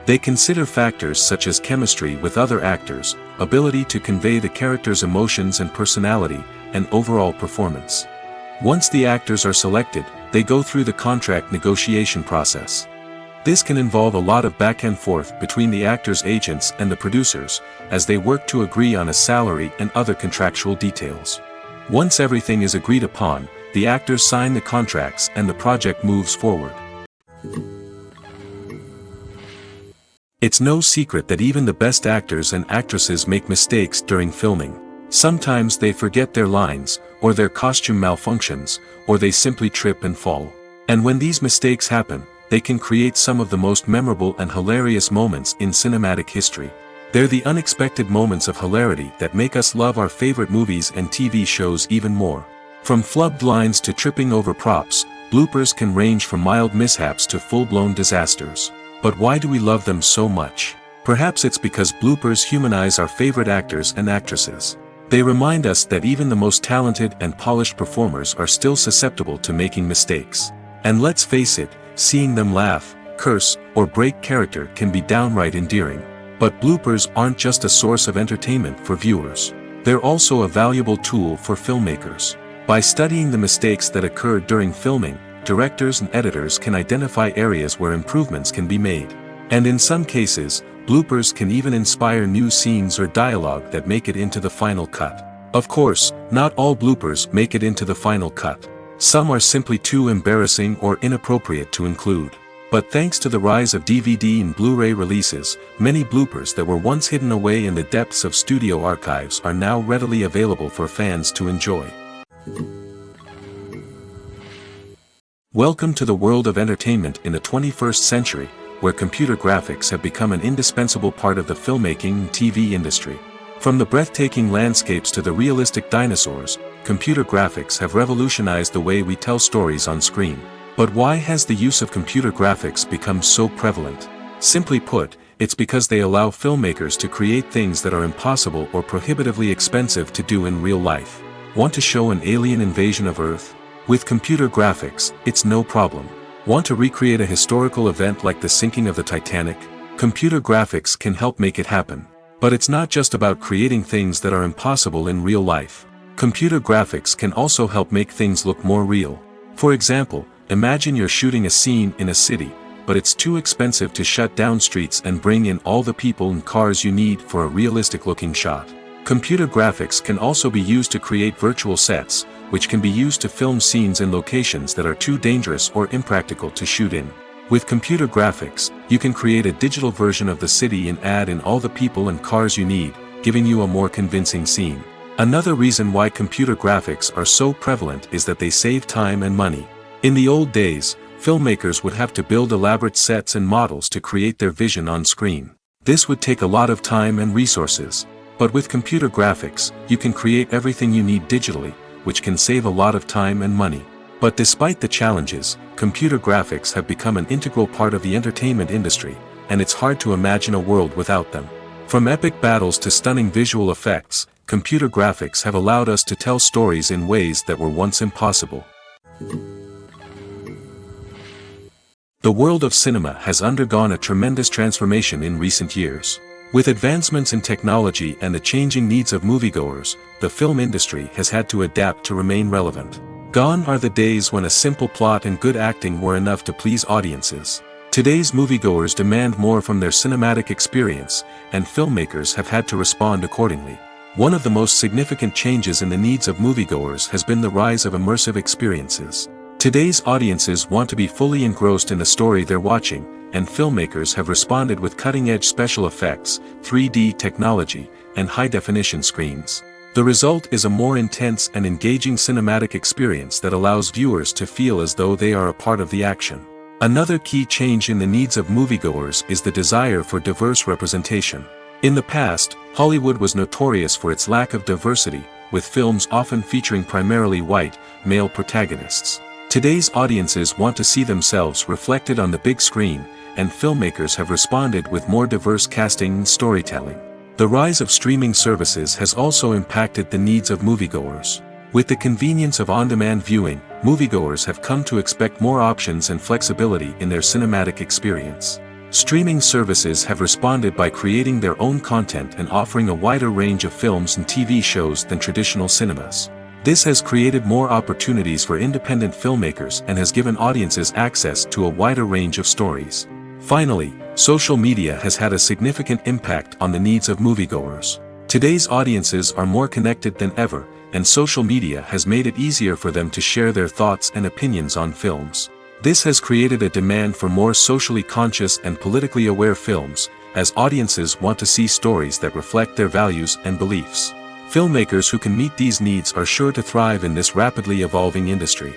They consider factors such as chemistry with other actors, ability to convey the character's emotions and personality, and overall performance. Once the actors are selected, they go through the contract negotiation process. This can involve a lot of back and forth between the actors' agents and the producers, as they work to agree on a salary and other contractual details. Once everything is agreed upon, the actors sign the contracts and the project moves forward. It's no secret that even the best actors and actresses make mistakes during filming. Sometimes they forget their lines, or their costume malfunctions, or they simply trip and fall. And when these mistakes happen, they can create some of the most memorable and hilarious moments in cinematic history. They're the unexpected moments of hilarity that make us love our favorite movies and TV shows even more. From flubbed lines to tripping over props, bloopers can range from mild mishaps to full-blown disasters. But why do we love them so much? Perhaps it's because bloopers humanize our favorite actors and actresses. They remind us that even the most talented and polished performers are still susceptible to making mistakes. And let's face it, seeing them laugh, curse, or break character can be downright endearing. But bloopers aren't just a source of entertainment for viewers. They're also a valuable tool for filmmakers. By studying the mistakes that occur during filming, directors and editors can identify areas where improvements can be made. And in some cases, bloopers can even inspire new scenes or dialogue that make it into the final cut. Of course, not all bloopers make it into the final cut. Some are simply too embarrassing or inappropriate to include. But thanks to the rise of DVD and Blu-ray releases, many bloopers that were once hidden away in the depths of studio archives are now readily available for fans to enjoy. Welcome to the world of entertainment in the 21st century, where computer graphics have become an indispensable part of the filmmaking and TV industry. From the breathtaking landscapes to the realistic dinosaurs, computer graphics have revolutionized the way we tell stories on screen. But why has the use of computer graphics become so prevalent? Simply put, it's because they allow filmmakers to create things that are impossible or prohibitively expensive to do in real life. Want to show an alien invasion of Earth? With computer graphics, it's no problem. Want to recreate a historical event like the sinking of the Titanic? Computer graphics can help make it happen. But it's not just about creating things that are impossible in real life. Computer graphics can also help make things look more real. For example, imagine you're shooting a scene in a city, but it's too expensive to shut down streets and bring in all the people and cars you need for a realistic-looking shot. Computer graphics can also be used to create virtual sets, which can be used to film scenes in locations that are too dangerous or impractical to shoot in. With computer graphics, you can create a digital version of the city and add in all the people and cars you need, giving you a more convincing scene. Another reason why computer graphics are so prevalent is that they save time and money. In the old days, filmmakers would have to build elaborate sets and models to create their vision on screen. This would take a lot of time and resources. But with computer graphics, you can create everything you need digitally, which can save a lot of time and money. But despite the challenges, computer graphics have become an integral part of the entertainment industry, and it's hard to imagine a world without them. From epic battles to stunning visual effects, computer graphics have allowed us to tell stories in ways that were once impossible. The world of cinema has undergone a tremendous transformation in recent years. With advancements in technology and the changing needs of moviegoers, the film industry has had to adapt to remain relevant. Gone are the days when a simple plot and good acting were enough to please audiences. Today's moviegoers demand more from their cinematic experience, and filmmakers have had to respond accordingly. One of the most significant changes in the needs of moviegoers has been the rise of immersive experiences. Today's audiences want to be fully engrossed in the story they're watching, and filmmakers have responded with cutting-edge special effects, 3D technology, and high-definition screens. The result is a more intense and engaging cinematic experience that allows viewers to feel as though they are a part of the action. Another key change in the needs of moviegoers is the desire for diverse representation. In the past, Hollywood was notorious for its lack of diversity, with films often featuring primarily white, male protagonists. Today's audiences want to see themselves reflected on the big screen, and filmmakers have responded with more diverse casting and storytelling. The rise of streaming services has also impacted the needs of moviegoers. With the convenience of on-demand viewing, moviegoers have come to expect more options and flexibility in their cinematic experience. Streaming services have responded by creating their own content and offering a wider range of films and TV shows than traditional cinemas. This has created more opportunities for independent filmmakers and has given audiences access to a wider range of stories. Finally, social media has had a significant impact on the needs of moviegoers. Today's audiences are more connected than ever, and social media has made it easier for them to share their thoughts and opinions on films. This has created a demand for more socially conscious and politically aware films, as audiences want to see stories that reflect their values and beliefs. Filmmakers who can meet these needs are sure to thrive in this rapidly evolving industry.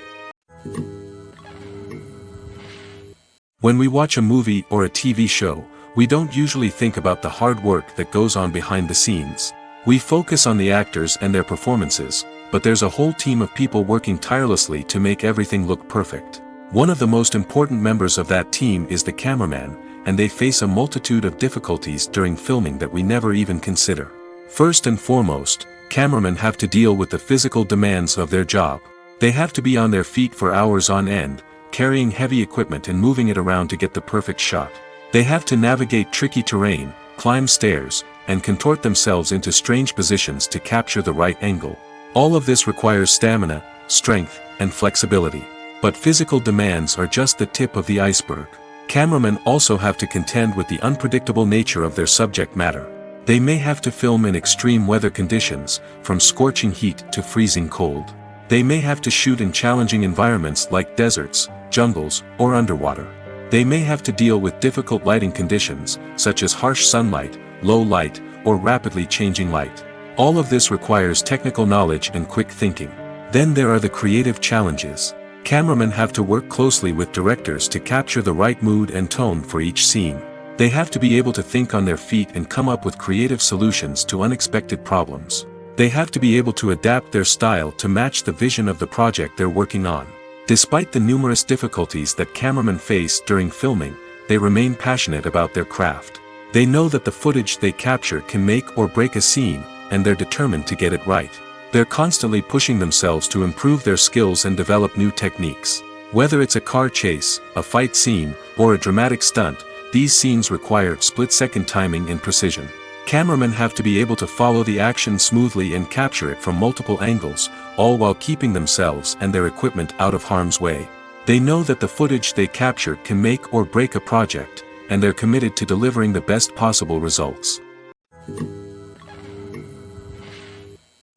When we watch a movie or a TV show, we don't usually think about the hard work that goes on behind the scenes. We focus on the actors and their performances, but there's a whole team of people working tirelessly to make everything look perfect. One of the most important members of that team is the cameraman, and they face a multitude of difficulties during filming that we never even consider. First and foremost, cameramen have to deal with the physical demands of their job. They have to be on their feet for hours on end, carrying heavy equipment and moving it around to get the perfect shot. They have to navigate tricky terrain, climb stairs, and contort themselves into strange positions to capture the right angle. All of this requires stamina, strength, and flexibility. But physical demands are just the tip of the iceberg. Cameramen also have to contend with the unpredictable nature of their subject matter. They may have to film in extreme weather conditions, from scorching heat to freezing cold. They may have to shoot in challenging environments like deserts, jungles, or underwater. They may have to deal with difficult lighting conditions, such as harsh sunlight, low light, or rapidly changing light. All of this requires technical knowledge and quick thinking. Then there are the creative challenges. Cameramen have to work closely with directors to capture the right mood and tone for each scene. They have to be able to think on their feet and come up with creative solutions to unexpected problems. They have to be able to adapt their style to match the vision of the project they're working on. Despite the numerous difficulties that cameramen face during filming, they remain passionate about their craft. They know that the footage they capture can make or break a scene, and they're determined to get it right. They're constantly pushing themselves to improve their skills and develop new techniques. Whether it's a car chase, a fight scene, or a dramatic stunt, these scenes require split-second timing and precision. Cameramen have to be able to follow the action smoothly and capture it from multiple angles, all while keeping themselves and their equipment out of harm's way. They know that the footage they capture can make or break a project, and they're committed to delivering the best possible results.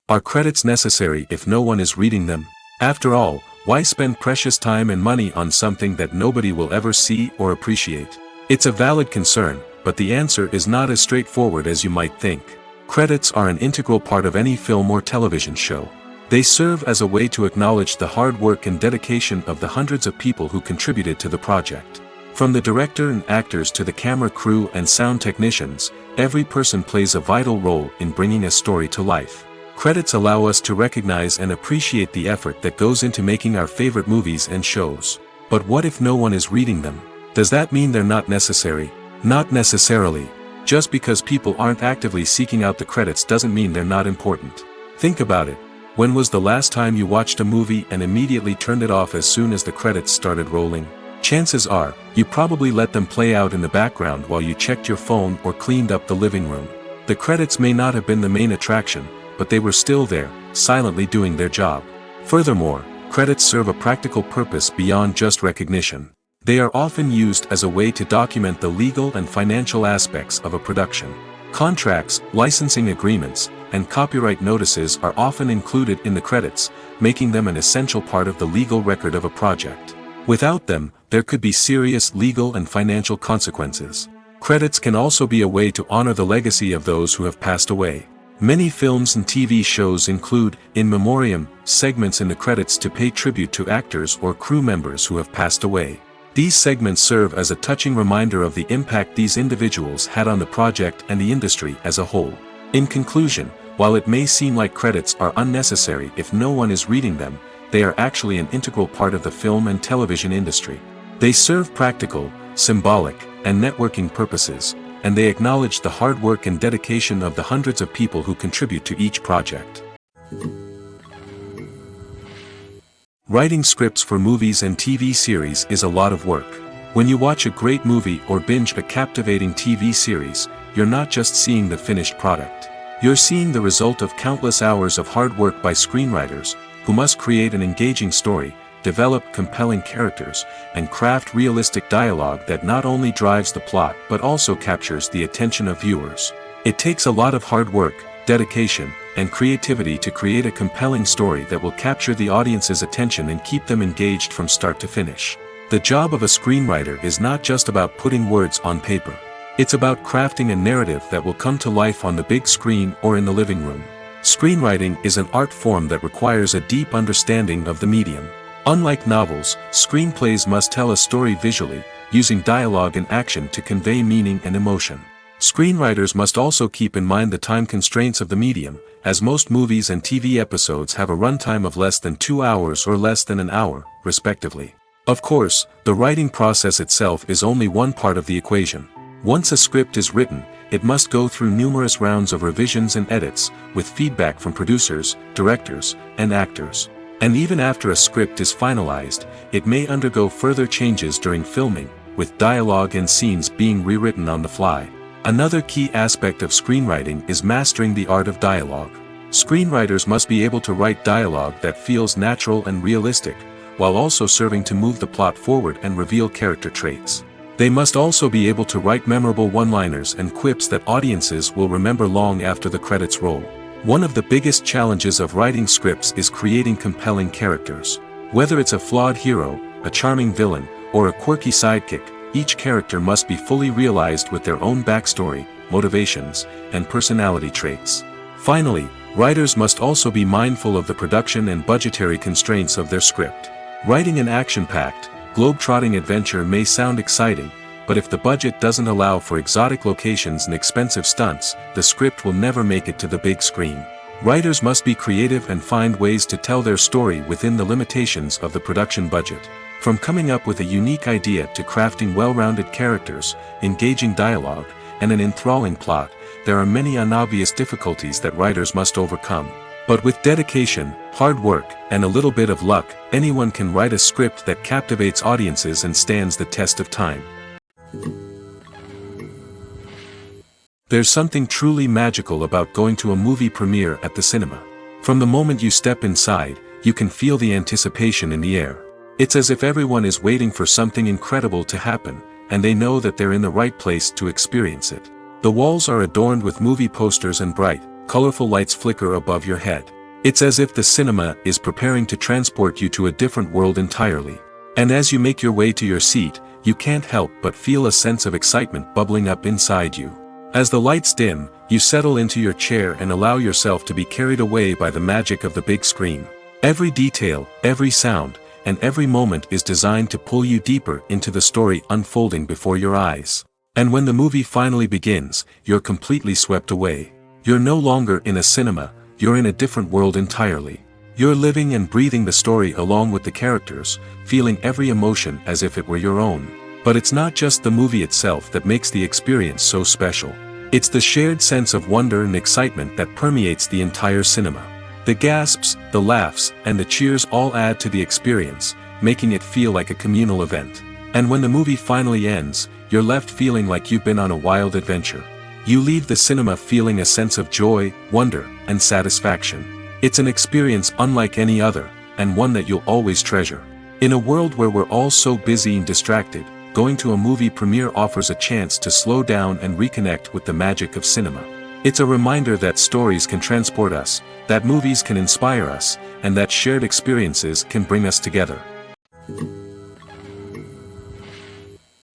Are credits necessary if no one is reading them? After all, why spend precious time and money on something that nobody will ever see or appreciate? It's a valid concern, but the answer is not as straightforward as you might think. Credits are an integral part of any film or television show. They serve as a way to acknowledge the hard work and dedication of the hundreds of people who contributed to the project. From the director and actors to the camera crew and sound technicians, every person plays a vital role in bringing a story to life. Credits allow us to recognize and appreciate the effort that goes into making our favorite movies and shows. But what if no one is reading them? Does that mean they're not necessary? Not necessarily. Just because people aren't actively seeking out the credits doesn't mean they're not important. Think about it. When was the last time you watched a movie and immediately turned it off as soon as the credits started rolling? Chances are, you probably let them play out in the background while you checked your phone or cleaned up the living room. The credits may not have been the main attraction, but they were still there, silently doing their job. Furthermore, credits serve a practical purpose beyond just recognition. They are often used as a way to document the legal and financial aspects of a production. Contracts, licensing agreements, and copyright notices are often included in the credits, making them an essential part of the legal record of a project. Without them, there could be serious legal and financial consequences. Credits can also be a way to honor the legacy of those who have passed away. Many films and TV shows include, in memoriam, segments in the credits to pay tribute to actors or crew members who have passed away. These segments serve as a touching reminder of the impact these individuals had on the project and the industry as a whole. In conclusion, while it may seem like credits are unnecessary if no one is reading them, they are actually an integral part of the film and television industry. They serve practical, symbolic, and networking purposes, and they acknowledge the hard work and dedication of the hundreds of people who contribute to each project. Writing scripts for movies and TV series is a lot of work. When you watch a great movie or binge a captivating TV series, you're not just seeing the finished product. You're seeing the result of countless hours of hard work by screenwriters, who must create an engaging story, develop compelling characters, and craft realistic dialogue that not only drives the plot but also captures the attention of viewers. It takes a lot of hard work, dedication, and creativity to create a compelling story that will capture the audience's attention and keep them engaged from start to finish. The job of a screenwriter is not just about putting words on paper. It's about crafting a narrative that will come to life on the big screen or in the living room. Screenwriting is an art form that requires a deep understanding of the medium. Unlike novels, screenplays must tell a story visually, using dialogue and action to convey meaning and emotion. Screenwriters must also keep in mind the time constraints of the medium, as most movies and TV episodes have a runtime of less than 2 hours or less than an hour, respectively. Of course, the writing process itself is only one part of the equation. Once a script is written, it must go through numerous rounds of revisions and edits, with feedback from producers, directors, and actors. And even after a script is finalized, it may undergo further changes during filming, with dialogue and scenes being rewritten on the fly. Another key aspect of screenwriting is mastering the art of dialogue. Screenwriters must be able to write dialogue that feels natural and realistic, while also serving to move the plot forward and reveal character traits. They must also be able to write memorable one-liners and quips that audiences will remember long after the credits roll. One of the biggest challenges of writing scripts is creating compelling characters. Whether it's a flawed hero, a charming villain, or a quirky sidekick, each character must be fully realized with their own backstory, motivations, and personality traits. Finally, writers must also be mindful of the production and budgetary constraints of their script. Writing an action-packed, globe-trotting adventure may sound exciting, but if the budget doesn't allow for exotic locations and expensive stunts, the script will never make it to the big screen. Writers must be creative and find ways to tell their story within the limitations of the production budget. From coming up with a unique idea to crafting well-rounded characters, engaging dialogue, and an enthralling plot, there are many unobvious difficulties that writers must overcome. But with dedication, hard work, and a little bit of luck, anyone can write a script that captivates audiences and stands the test of time. There's something truly magical about going to a movie premiere at the cinema. From the moment you step inside, you can feel the anticipation in the air. It's as if everyone is waiting for something incredible to happen, and they know that they're in the right place to experience it. The walls are adorned with movie posters and bright, colorful lights flicker above your head. It's as if the cinema is preparing to transport you to a different world entirely. And as you make your way to your seat, you can't help but feel a sense of excitement bubbling up inside you. As the lights dim, you settle into your chair and allow yourself to be carried away by the magic of the big screen. Every detail, every sound, and every moment is designed to pull you deeper into the story unfolding before your eyes. And when the movie finally begins, you're completely swept away. You're no longer in a cinema, you're in a different world entirely. You're living and breathing the story along with the characters, feeling every emotion as if it were your own. But it's not just the movie itself that makes the experience so special. It's the shared sense of wonder and excitement that permeates the entire cinema. The gasps, the laughs, and the cheers all add to the experience, making it feel like a communal event. And when the movie finally ends, you're left feeling like you've been on a wild adventure. You leave the cinema feeling a sense of joy, wonder, and satisfaction. It's an experience unlike any other, and one that you'll always treasure. In a world where we're all so busy and distracted, going to a movie premiere offers a chance to slow down and reconnect with the magic of cinema. It's a reminder that stories can transport us, that movies can inspire us, and that shared experiences can bring us together.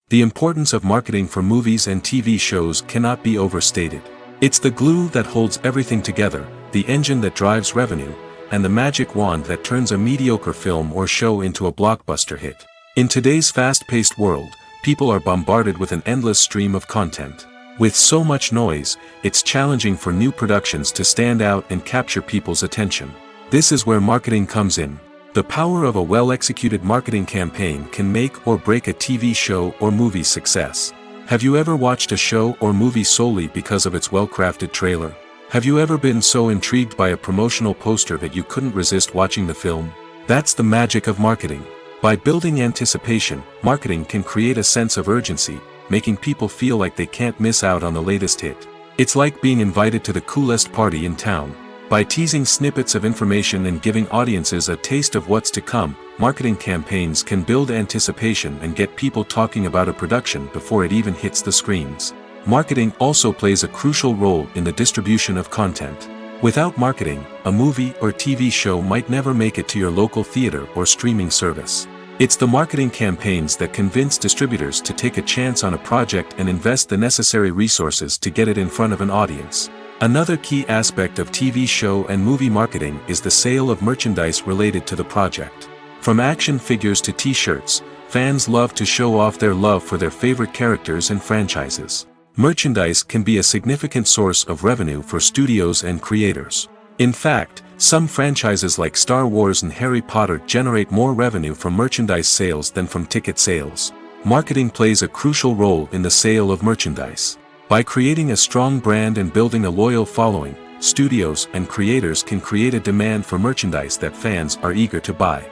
The importance of marketing for movies and TV shows cannot be overstated. It's the glue that holds everything together, the engine that drives revenue, and the magic wand that turns a mediocre film or show into a blockbuster hit. In today's fast-paced world, people are bombarded with an endless stream of content. With so much noise, it's challenging for new productions to stand out and capture people's attention. This is where marketing comes in. The power of a well-executed marketing campaign can make or break a TV show or movie's success. Have you ever watched a show or movie solely because of its well-crafted trailer? Have you ever been so intrigued by a promotional poster that you couldn't resist watching the film? That's the magic of marketing. By building anticipation, marketing can create a sense of urgency, making people feel like they can't miss out on the latest hit. It's like being invited to the coolest party in town. By teasing snippets of information and giving audiences a taste of what's to come, marketing campaigns can build anticipation and get people talking about a production before it even hits the screens. Marketing also plays a crucial role in the distribution of content. Without marketing, a movie or TV show might never make it to your local theater or streaming service. It's the marketing campaigns that convince distributors to take a chance on a project and invest the necessary resources to get it in front of an audience. Another key aspect of TV show and movie marketing is the sale of merchandise related to the project. From action figures to t-shirts, fans love to show off their love for their favorite characters and franchises. Merchandise can be a significant source of revenue for studios and creators. In fact, some franchises like Star Wars and Harry Potter generate more revenue from merchandise sales than from ticket sales. Marketing plays a crucial role in the sale of merchandise. By creating a strong brand and building a loyal following, studios and creators can create a demand for merchandise that fans are eager to buy.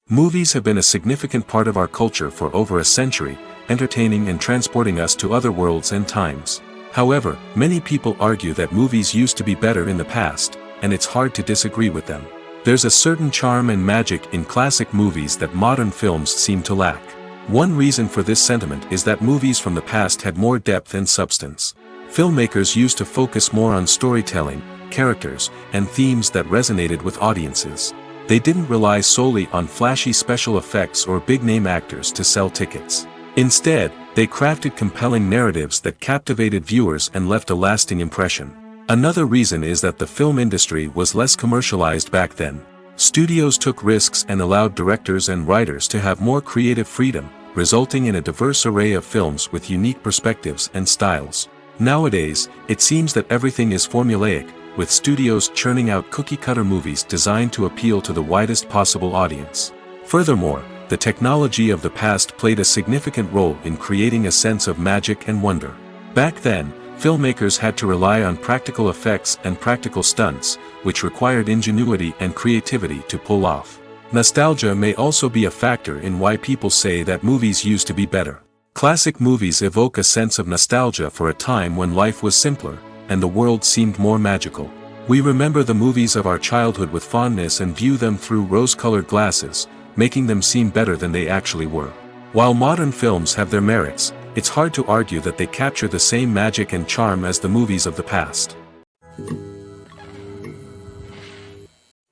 Movies have been a significant part of our culture for over a century, entertaining and transporting us to other worlds and times. However, many people argue that movies used to be better in the past, and it's hard to disagree with them. There's a certain charm and magic in classic movies that modern films seem to lack. One reason for this sentiment is that movies from the past had more depth and substance. Filmmakers used to focus more on storytelling, characters, and themes that resonated with audiences. They didn't rely solely on flashy special effects or big-name actors to sell tickets. Instead, they crafted compelling narratives that captivated viewers and left a lasting impression. Another reason is that the film industry was less commercialized back then. Studios took risks and allowed directors and writers to have more creative freedom, resulting in a diverse array of films with unique perspectives and styles. Nowadays, it seems that everything is formulaic, with studios churning out cookie-cutter movies designed to appeal to the widest possible audience. Furthermore, the technology of the past played a significant role in creating a sense of magic and wonder. Back then, filmmakers had to rely on practical effects and practical stunts, which required ingenuity and creativity to pull off. Nostalgia may also be a factor in why people say that movies used to be better. Classic movies evoke a sense of nostalgia for a time when life was simpler, and the world seemed more magical. We remember the movies of our childhood with fondness and view them through rose-colored glasses, making them seem better than they actually were. While modern films have their merits, it's hard to argue that they capture the same magic and charm as the movies of the past.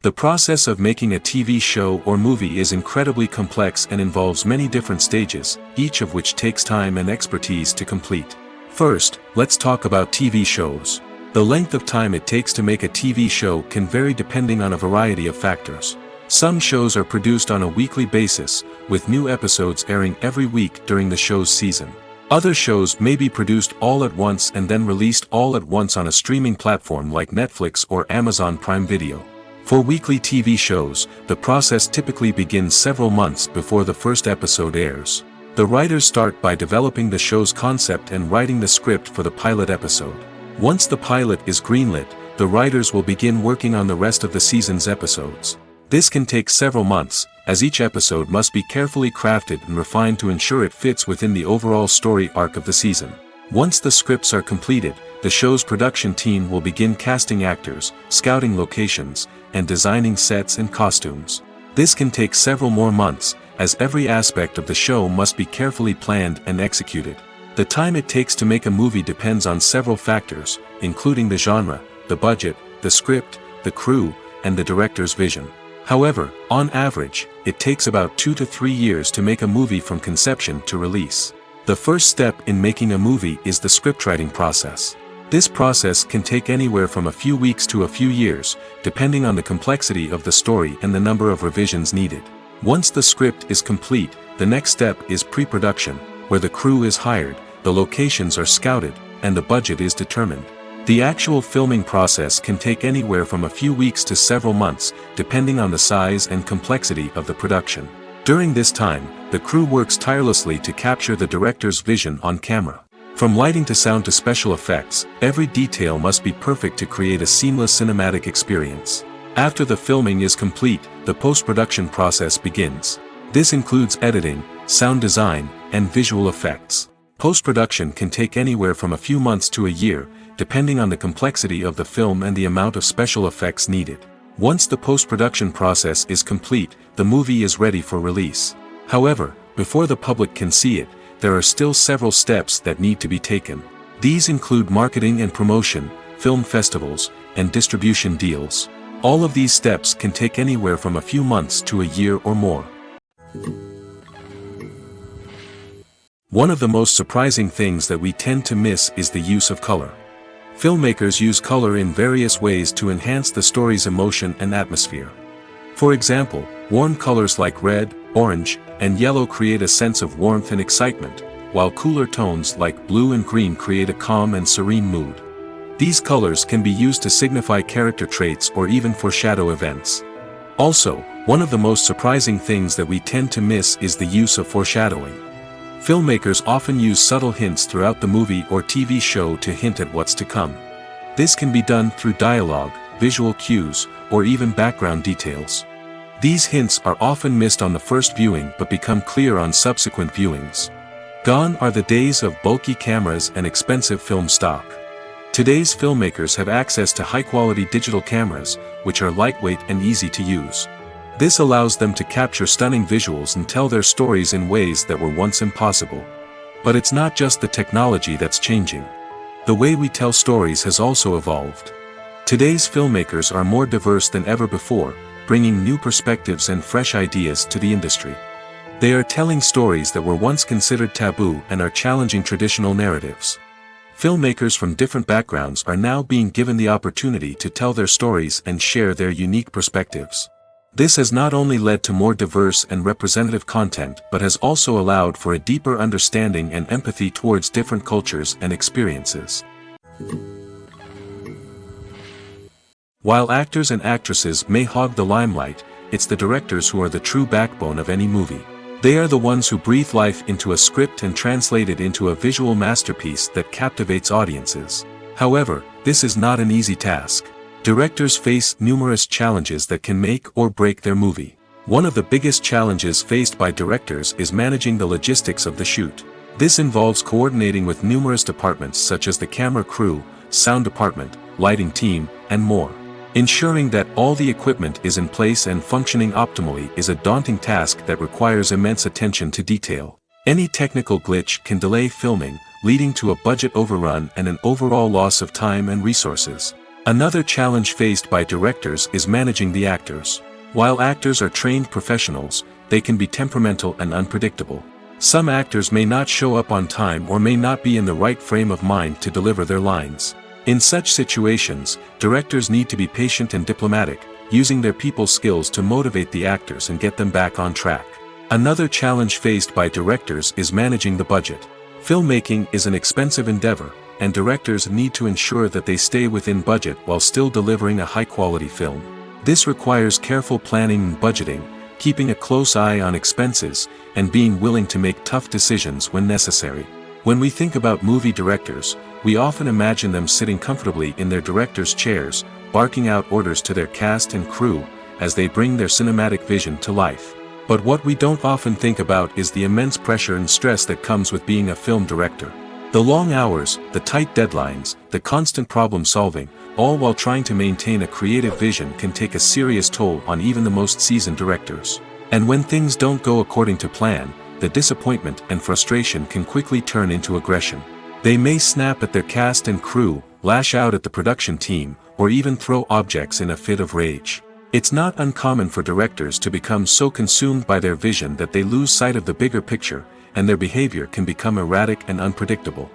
The process of making a TV show or movie is incredibly complex and involves many different stages, each of which takes time and expertise to complete. First, let's talk about TV shows. The length of time it takes to make a TV show can vary depending on a variety of factors. Some shows are produced on a weekly basis, with new episodes airing every week during the show's season. Other shows may be produced all at once and then released all at once on a streaming platform like Netflix or Amazon Prime Video. For weekly TV shows, the process typically begins several months before the first episode airs. The writers start by developing the show's concept and writing the script for the pilot episode. Once the pilot is greenlit, the writers will begin working on the rest of the season's episodes. This can take several months, as each episode must be carefully crafted and refined to ensure it fits within the overall story arc of the season. Once the scripts are completed, the show's production team will begin casting actors, scouting locations, and designing sets and costumes. This can take several more months, as every aspect of the show must be carefully planned and executed. The time it takes to make a movie depends on several factors, including the genre, the budget, the script, the crew, and the director's vision. However, on average, it takes about 2 to 3 years to make a movie from conception to release. The first step in making a movie is the scriptwriting process. This process can take anywhere from a few weeks to a few years, depending on the complexity of the story and the number of revisions needed. Once the script is complete, the next step is pre-production, where the crew is hired, the locations are scouted, and the budget is determined. The actual filming process can take anywhere from a few weeks to several months, depending on the size and complexity of the production. During this time, the crew works tirelessly to capture the director's vision on camera. From lighting to sound to special effects, every detail must be perfect to create a seamless cinematic experience. After the filming is complete, the post-production process begins. This includes editing, sound design, and visual effects. Post-production can take anywhere from a few months to a year, depending on the complexity of the film and the amount of special effects needed. Once the post-production process is complete, the movie is ready for release. However, before the public can see it, there are still several steps that need to be taken. These include marketing and promotion, film festivals, and distribution deals. All of these steps can take anywhere from a few months to a year or more. One of the most surprising things that we tend to miss is the use of color. Filmmakers use color in various ways to enhance the story's emotion and atmosphere. For example, warm colors like red, orange, and yellow create a sense of warmth and excitement, while cooler tones like blue and green create a calm and serene mood. These colors can be used to signify character traits or even foreshadow events. Also, one of the most surprising things that we tend to miss is the use of foreshadowing. Filmmakers often use subtle hints throughout the movie or TV show to hint at what's to come. This can be done through dialogue, visual cues, or even background details. These hints are often missed on the first viewing but become clear on subsequent viewings. Gone are the days of bulky cameras and expensive film stock. Today's filmmakers have access to high-quality digital cameras, which are lightweight and easy to use. This allows them to capture stunning visuals and tell their stories in ways that were once impossible. But it's not just the technology that's changing. The way we tell stories has also evolved. Today's filmmakers are more diverse than ever before, bringing new perspectives and fresh ideas to the industry. They are telling stories that were once considered taboo and are challenging traditional narratives. Filmmakers from different backgrounds are now being given the opportunity to tell their stories and share their unique perspectives. This has not only led to more diverse and representative content but has also allowed for a deeper understanding and empathy towards different cultures and experiences. While actors and actresses may hog the limelight, it's the directors who are the true backbone of any movie. They are the ones who breathe life into a script and translate it into a visual masterpiece that captivates audiences. However, this is not an easy task. Directors face numerous challenges that can make or break their movie. One of the biggest challenges faced by directors is managing the logistics of the shoot. This involves coordinating with numerous departments such as the camera crew, sound department, lighting team, and more. Ensuring that all the equipment is in place and functioning optimally is a daunting task that requires immense attention to detail. Any technical glitch can delay filming, leading to a budget overrun and an overall loss of time and resources. Another challenge faced by directors is managing the actors. While actors are trained professionals, they can be temperamental and unpredictable. Some actors may not show up on time or may not be in the right frame of mind to deliver their lines. In such situations, directors need to be patient and diplomatic, using their people skills to motivate the actors and get them back on track. Another challenge faced by directors is managing the budget. Filmmaking is an expensive endeavor, and directors need to ensure that they stay within budget while still delivering a high-quality film. This requires careful planning and budgeting, keeping a close eye on expenses, and being willing to make tough decisions when necessary. When we think about movie directors, we often imagine them sitting comfortably in their director's chairs, barking out orders to their cast and crew, as they bring their cinematic vision to life. But what we don't often think about is the immense pressure and stress that comes with being a film director. The long hours, the tight deadlines, the constant problem solving, all while trying to maintain a creative vision can take a serious toll on even the most seasoned directors. And when things don't go according to plan, the disappointment and frustration can quickly turn into aggression. They may snap at their cast and crew, lash out at the production team, or even throw objects in a fit of rage. It's not uncommon for directors to become so consumed by their vision that they lose sight of the bigger picture, and their behavior can become erratic and unpredictable.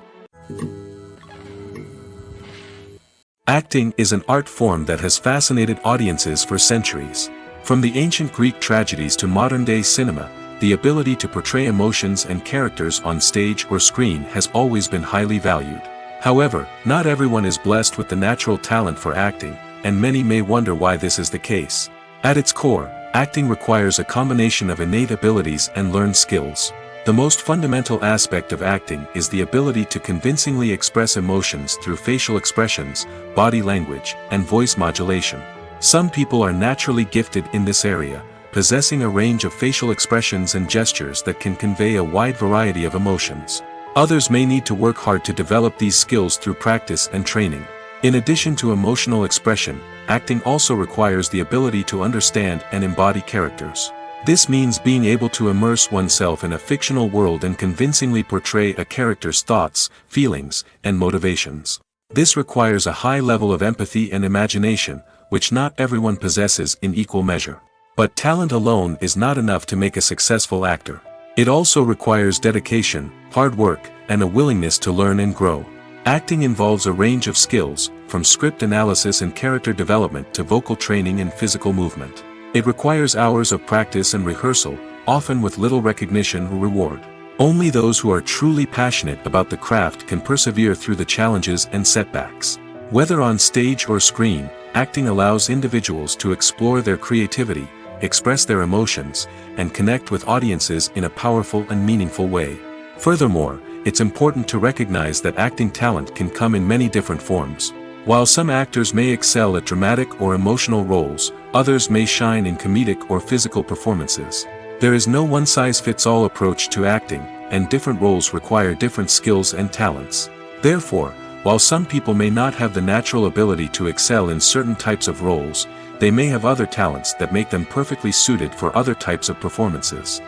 Acting is an art form that has fascinated audiences for centuries. From the ancient Greek tragedies to modern-day cinema, the ability to portray emotions and characters on stage or screen has always been highly valued. However, not everyone is blessed with the natural talent for acting, and many may wonder why this is the case. At its core, acting requires a combination of innate abilities and learned skills. The most fundamental aspect of acting is the ability to convincingly express emotions through facial expressions, body language, and voice modulation. Some people are naturally gifted in this area, possessing a range of facial expressions and gestures that can convey a wide variety of emotions. Others may need to work hard to develop these skills through practice and training. In addition to emotional expression, acting also requires the ability to understand and embody characters. This means being able to immerse oneself in a fictional world and convincingly portray a character's thoughts, feelings, and motivations. This requires a high level of empathy and imagination, which not everyone possesses in equal measure. But talent alone is not enough to make a successful actor. It also requires dedication, hard work, and a willingness to learn and grow. Acting involves a range of skills, from script analysis and character development to vocal training and physical movement. It requires hours of practice and rehearsal, often with little recognition or reward. Only those who are truly passionate about the craft can persevere through the challenges and setbacks. Whether on stage or screen, acting allows individuals to explore their creativity, express their emotions, and connect with audiences in a powerful and meaningful way. Furthermore, it's important to recognize that acting talent can come in many different forms. While some actors may excel at dramatic or emotional roles, others may shine in comedic or physical performances. There is no one-size-fits-all approach to acting, and different roles require different skills and talents. Therefore, while some people may not have the natural ability to excel in certain types of roles, they may have other talents that make them perfectly suited for other types of performances.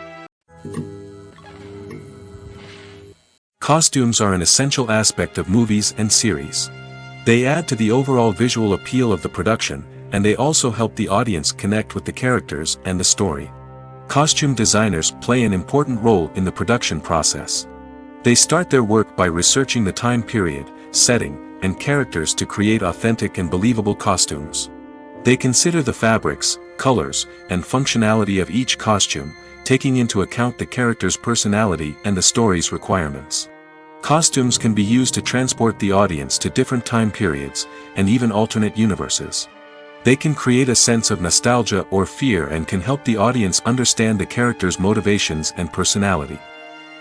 Costumes are an essential aspect of movies and series. They add to the overall visual appeal of the production, and they also help the audience connect with the characters and the story. Costume designers play an important role in the production process. They start their work by researching the time period, setting, and characters to create authentic and believable costumes. They consider the fabrics, colors, and functionality of each costume, taking into account the character's personality and the story's requirements. Costumes can be used to transport the audience to different time periods, and even alternate universes. They can create a sense of nostalgia or fear and can help the audience understand the character's motivations and personality.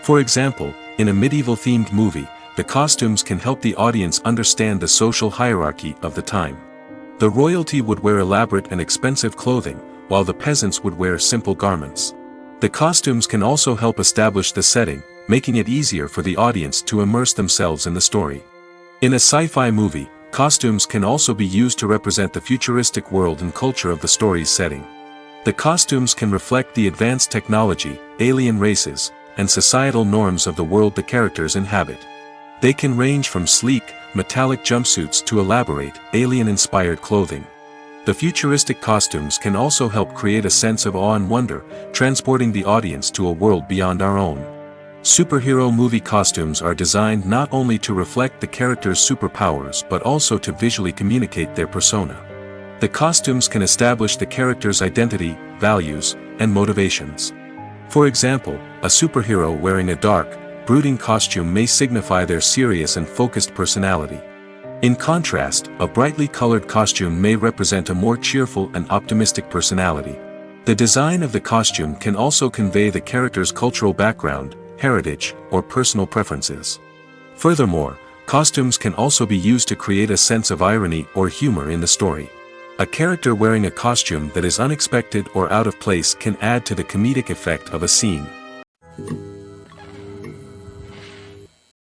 For example, in a medieval-themed movie, the costumes can help the audience understand the social hierarchy of the time. The royalty would wear elaborate and expensive clothing, while the peasants would wear simple garments. The costumes can also help establish the setting, making it easier for the audience to immerse themselves in the story. In a sci-fi movie, costumes can also be used to represent the futuristic world and culture of the story's setting. The costumes can reflect the advanced technology, alien races, and societal norms of the world the characters inhabit. They can range from sleek, metallic jumpsuits to elaborate, alien-inspired clothing. The futuristic costumes can also help create a sense of awe and wonder, transporting the audience to a world beyond our own. Superhero movie costumes are designed not only to reflect the character's superpowers but also to visually communicate their persona. The costumes can establish the character's identity, values, and motivations. For example, a superhero wearing a dark, brooding costume may signify their serious and focused personality. In contrast, a brightly colored costume may represent a more cheerful and optimistic personality. The design of the costume can also convey the character's cultural background, heritage, or personal preferences. Furthermore, costumes can also be used to create a sense of irony or humor in the story. A character wearing a costume that is unexpected or out of place can add to the comedic effect of a scene.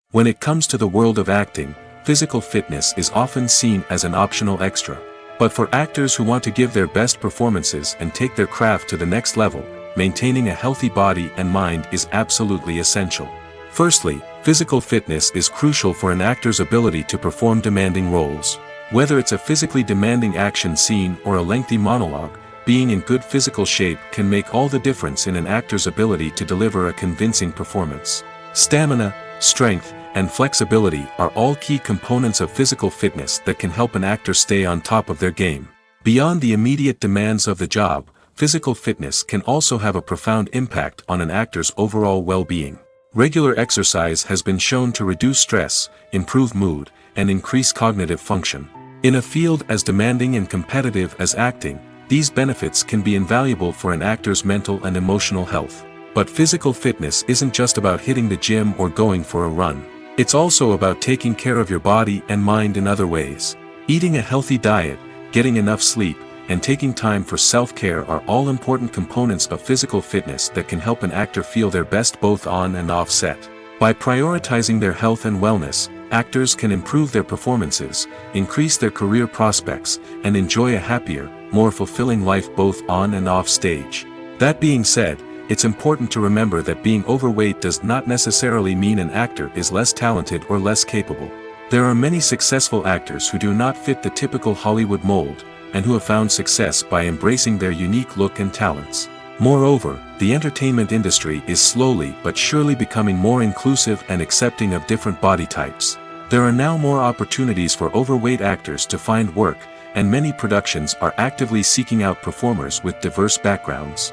When it comes to the world of acting, physical fitness is often seen as an optional extra. But for actors who want to give their best performances and take their craft to the next level, maintaining a healthy body and mind is absolutely essential. Firstly, physical fitness is crucial for an actor's ability to perform demanding roles. Whether it's a physically demanding action scene or a lengthy monologue, being in good physical shape can make all the difference in an actor's ability to deliver a convincing performance. Stamina, strength, and flexibility are all key components of physical fitness that can help an actor stay on top of their game. Beyond the immediate demands of the job, physical fitness can also have a profound impact on an actor's overall well-being. Regular exercise has been shown to reduce stress, improve mood, and increase cognitive function. In a field as demanding and competitive as acting, these benefits can be invaluable for an actor's mental and emotional health. But physical fitness isn't just about hitting the gym or going for a run. It's also about taking care of your body and mind in other ways. Eating a healthy diet, getting enough sleep, and taking time for self-care are all important components of physical fitness that can help an actor feel their best both on and off set. By prioritizing their health and wellness, actors can improve their performances, increase their career prospects, and enjoy a happier, more fulfilling life both on and off stage. That being said, it's important to remember that being overweight does not necessarily mean an actor is less talented or less capable. There are many successful actors who do not fit the typical Hollywood mold, and who have found success by embracing their unique look and talents. Moreover, the entertainment industry is slowly but surely becoming more inclusive and accepting of different body types. There are now more opportunities for overweight actors to find work, and many productions are actively seeking out performers with diverse backgrounds.